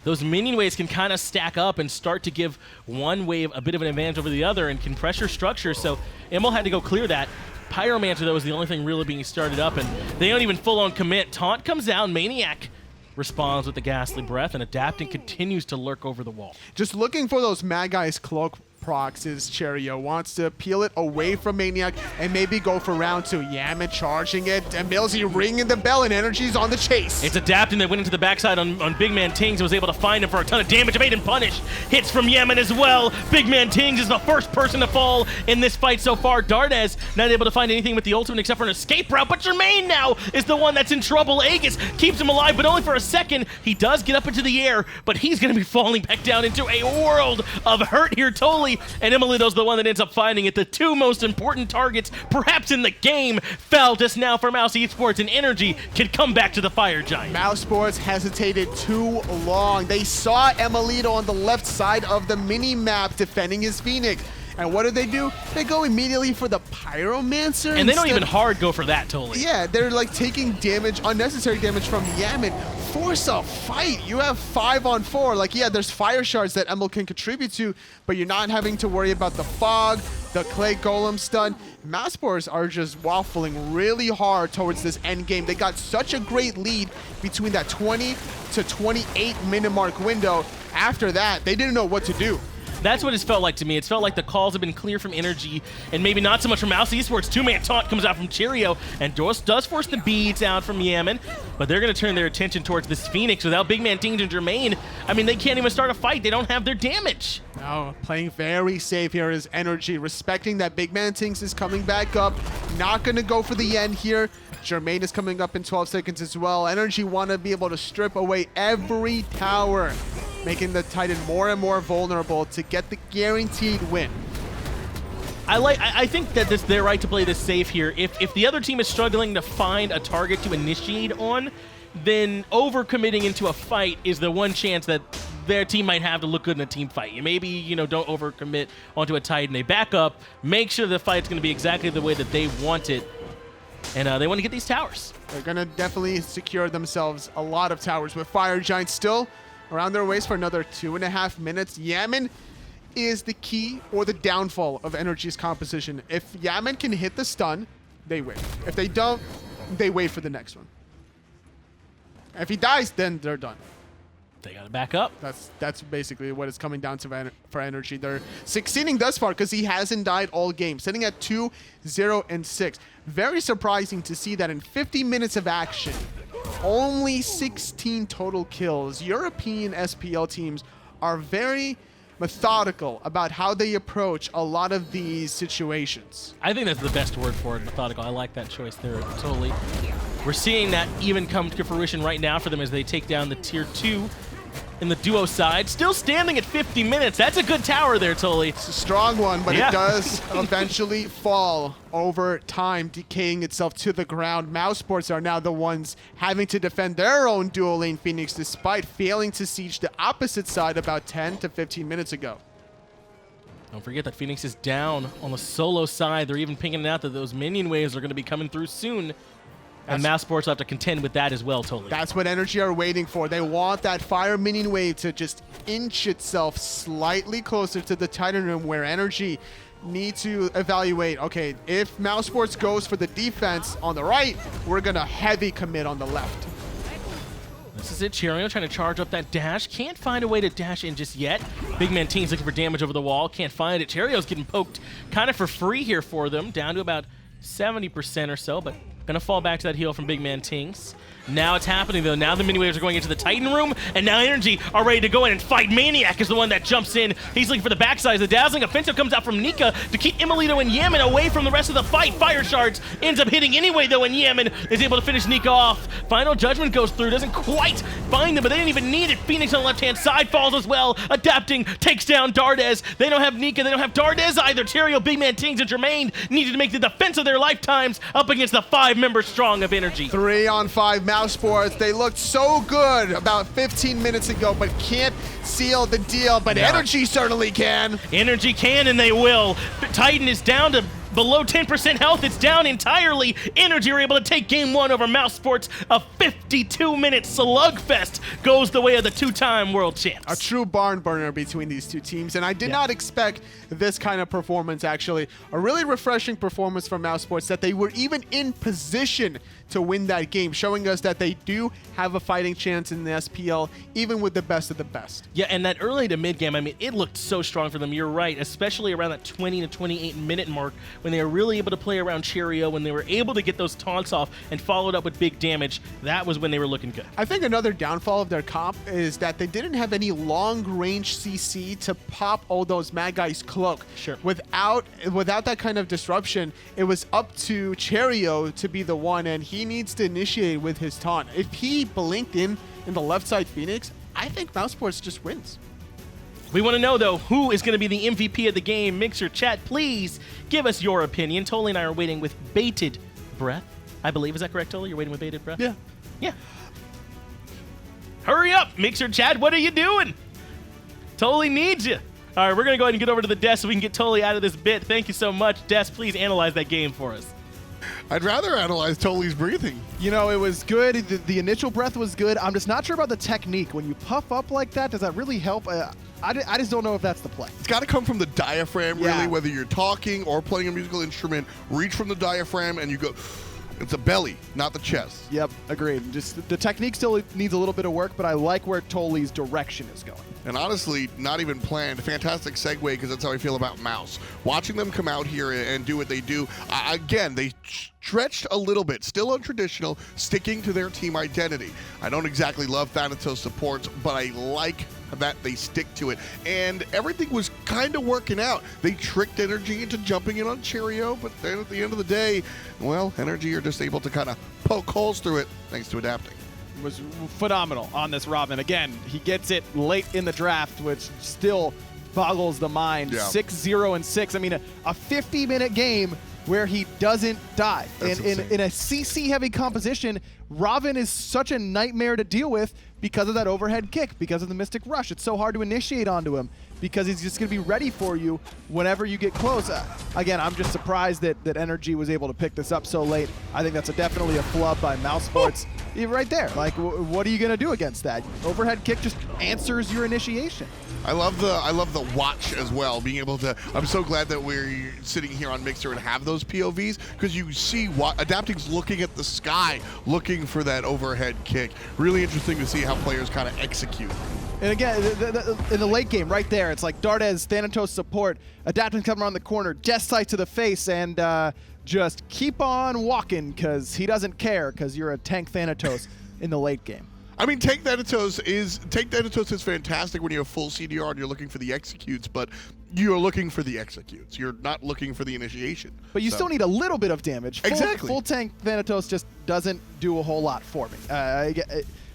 Those minion waves can kind of stack up and start to give one wave a bit of an advantage over the other and can pressure structure, so Emil had to go clear that. Pyromancer, though, is the only thing really being started up, and they don't even full-on commit. Taunt comes down, maniaKK responds with the ghastly breath, and adapting continues to lurk over the wall. Just looking for those Mad Guy's Cloak procs is Cherryo. Wants to peel it away from maniaKK and maybe go for round 2. Yammyn charging it. emilZy ringing the bell, and NRG's on the chase. It's adapting. They went into the backside on BigManTingz and was able to find him for a ton of damage. Evade and punish. Hits from Yammyn as well. BigManTingz is the first person to fall in this fight so far. Dardez not able to find anything with the ultimate except for an escape route, but Jermain now is the one that's in trouble. Aegis keeps him alive, but only for a second. He does get up into the air, but he's going to be falling back down into a world of hurt here, totally. And emilitoo's the one that ends up finding it. The two most important targets, perhaps in the game, fell just now for Mousesports, and NRG can come back to the fire giant. Mousesports hesitated too long. They saw emilitoo on the left side of the mini-map defending his Phoenix. And what do? They go immediately for the Pyromancer. And they don't even hard go for that, totally. Yeah, they're like taking damage, unnecessary damage from Yammyn. Force a fight. You have 5-on-4. Like, yeah, there's fire shards that Emil can contribute to, but you're not having to worry about the fog, the clay golem stun. Mousesports are just waffling really hard towards this end game. They got such a great lead between that 20 to 28 minute mark window. After that, they didn't know what to do. That's what it's felt like to me. It's felt like the calls have been clear from NRG, and maybe not so much from Mousesports. Two-man taunt comes out from Cherryo, and does force the beads out from Yammyn, but they're going to turn their attention towards this Phoenix. Without BigManTingz and Jermain, I mean, they can't even start a fight. They don't have their damage. No, playing very safe here is NRG, respecting that BigManTingz is coming back up. Not going to go for the end here. Jermain is coming up in 12 seconds as well. NRG want to be able to strip away every tower, making the Titan more and more vulnerable to get the guaranteed win. I think that they're right to play this safe here. If the other team is struggling to find a target to initiate on, then overcommitting into a fight is the one chance that their team might have to look good in a team fight. You maybe, you know, don't overcommit onto a Titan. They back up, make sure the fight's going to be exactly the way that they want it, and they want to get these towers. They're going to definitely secure themselves a lot of towers with Fire Giant still around their waist for another 2.5 minutes. Yammyn is the key or the downfall of NRG's composition. If Yammyn can hit the stun, they win. If they don't, they wait for the next one. If he dies, then they're done. They got to back up. That's basically what it's coming down to for NRG. They're succeeding thus far because he hasn't died all game, sitting at 2-0-6. Very surprising to see that in 50 minutes of action, only 16 total kills. European SPL teams are very methodical about how they approach a lot of these situations. I think that's the best word for it, methodical. I like that choice there, totally. We're seeing that even come to fruition right now for them as they take down the tier 2 in the duo side. Still standing at 50 minutes. That's a good tower there, totally. It's a strong one, but yeah. It does eventually fall over time, decaying itself to the ground. Mousesports are now the ones having to defend their own dual lane Phoenix despite failing to siege the opposite side about 10 to 15 minutes ago. Don't forget that Phoenix is down on the solo side. They're even pinging out that those minion waves are going to be coming through soon. And Mousesports will have to contend with that as well, totally. That's what NRG are waiting for. They want that fire minion wave to just inch itself slightly closer to the Titan room where NRG need to evaluate, okay, if Mousesports goes for the defense on the right, we're going to heavy commit on the left. This is it. Cherryo trying to charge up that dash. Can't find a way to dash in just yet. BigManTingz looking for damage over the wall. Can't find it. Cherryo's getting poked kind of for free here for them. Down to about 70% or so, but gonna fall back to that heal from BigManTingz. Now it's happening though. Now the mini waves are going into the Titan room, and now NRG are ready to go in and fight. maniaKK is the one that jumps in. He's looking for the backside. The dazzling offensive comes out from Nika to keep emilitoo and Yammyn away from the rest of the fight. Fire shards ends up hitting anyway though, and Yammyn is able to finish Nika off. Final judgment goes through. Doesn't quite find them, but they didn't even need it. Phoenix on the left-hand side falls as well. Adapting, takes down Dardez. They don't have Nika. They don't have Dardez either. Cherryo, BigManTingz, and Jermain needed to make the defense of their lifetimes up against the 5 members strong of NRG. 3-on-5 Mousesports. They looked so good about 15 minutes ago, but can't seal the deal. But Yeah. NRG certainly can. NRG can, and they will. Titan is down to below 10% health. It's down entirely. NRG are able to take game 1 over Mousesports. A 52-minute slugfest goes the way of the 2-time world champs. A true barn burner between these two teams, and I did not expect this kind of performance, actually. A really refreshing performance from Mousesports, that they were even in position to win that game, showing us that they do have a fighting chance in the SPL, even with the best of the best. Yeah, and that early to mid game, I mean, it looked so strong for them. You're right, especially around that 20 to 28 minute mark when they were really able to play around Cherryo, when they were able to get those taunts off and followed up with big damage. That was when they were looking good. I think another downfall of their comp is that they didn't have any long-range CC to pop all those Mad Guy's cloak. Sure. Without that kind of disruption, it was up to Cherryo to be the one, and he needs to initiate with his taunt. If he blinked in the left side Phoenix, I think Mousesports just wins. We want to know, though, who is going to be the MVP of the game. Mixer chat, please give us your opinion. Tolly and I are waiting with bated breath. I believe. Is that correct, Tolly? You're waiting with bated breath? Yeah. Yeah. Hurry up, Mixer chat. What are you doing? Tolly needs you. All right, we're going to go ahead and get over to the desk so we can get Tolly out of this bit. Thank you so much. Des, please analyze that game for us. I'd rather analyze Tolly's breathing. You know, it was good. The initial breath was good. I'm just not sure about the technique. When you puff up like that, does that really help? I just don't know if that's the play. It's got to come from the diaphragm, really, Yeah. whether you're talking or playing a musical instrument. Reach from the diaphragm and you go. It's the belly, not the chest. Yep, agreed. Just the technique still needs a little bit of work, but I like where Tolly's direction is going. And honestly, not even planned. Fantastic segue, because that's how I feel about Mouse. Watching them come out here and do what they do. Again, they stretched a little bit. Still untraditional, sticking to their team identity. I don't exactly love Thanatos supports, but I like that they stick to it. And everything was kind of working out. They tricked NRG into jumping in on Cherryo, but then at the end of the day, well, NRG are just able to kind of poke holes through it thanks to adapting. Was phenomenal on this Ravana. Again, he gets it late in the draft, which still boggles the mind. Yeah. 6-0 and 6. I mean, a 50-minute game where he doesn't die. That's In a CC-heavy composition, Ravana is such a nightmare to deal with because of that overhead kick, because of the Mystic Rush. It's so hard to initiate onto him because he's just going to be ready for you whenever you get close. Again, I'm just surprised that NRG was able to pick this up so late. I think that's definitely a flub by Mousesports. Right there. Like, what are you going to do against that? Overhead kick just answers your initiation. I love the watch as well, being able to. I'm so glad that we're sitting here on Mixer and have those POVs, because you see what Adapting's looking at the sky, looking for that overhead kick. Really interesting to see how players kind of execute. And again, in the late game, right there, it's like Dardez, Thanatos support, Adapting coming around the corner, Death Sight to the face, and just keep on walking because he doesn't care because you're a tank Thanatos in the late game. I mean, Tank Thanatos is fantastic when you have full CDR and you're looking for the executes, but you're looking for the executes. You're not looking for the initiation. But you still need a little bit of damage. Exactly. Full tank Thanatos just doesn't do a whole lot for me.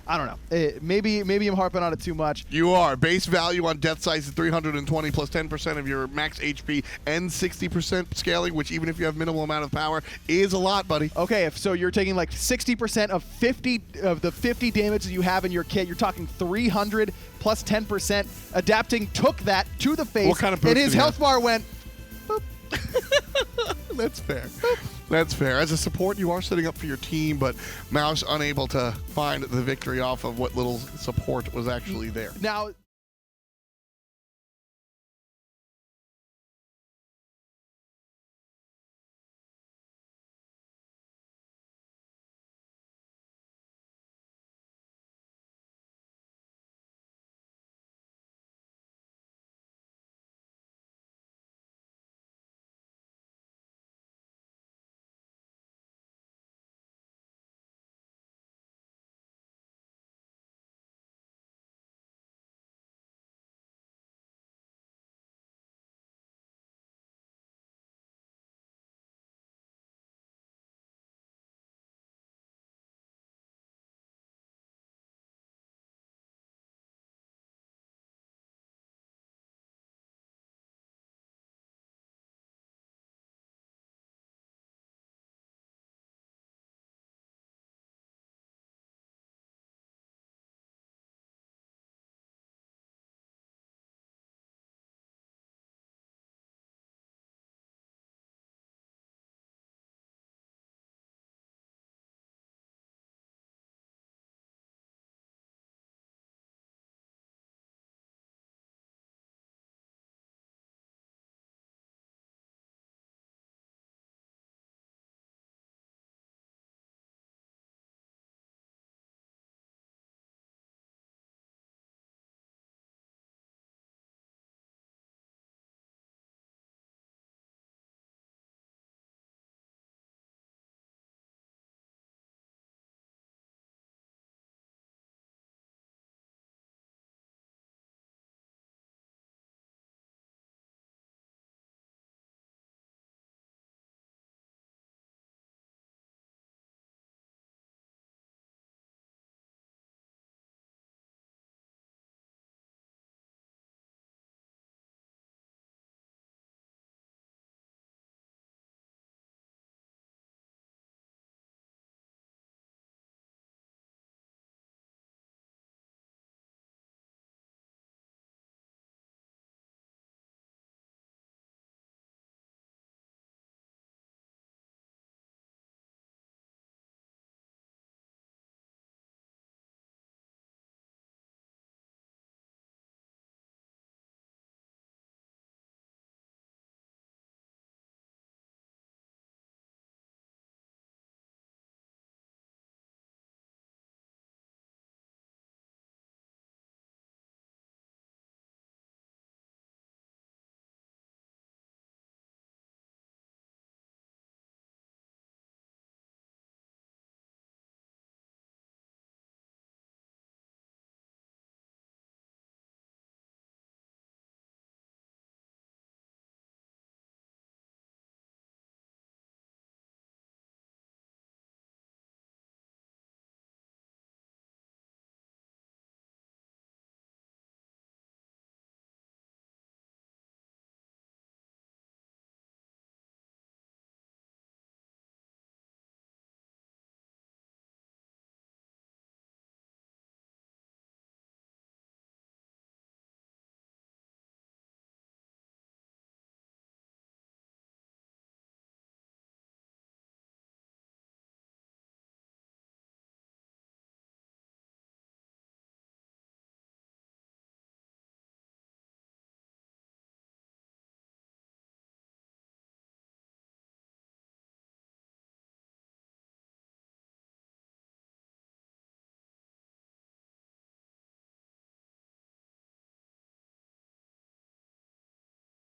I don't know. Maybe I'm harping on it too much. You are. Base value on death size is 320 plus 10% of your max HP and 60% scaling, which even if you have minimal amount of power is a lot, buddy. Okay, so you're taking like 60% of the 50 damage that you have in your kit. You're talking 300 plus 10%. Adapting took that to the face. What kind of boost and his did he health have? bar went. Boop. That's fair. That's fair. As a support, you are setting up for your team, but Mouse unable to find the victory off of what little support was actually there. Now,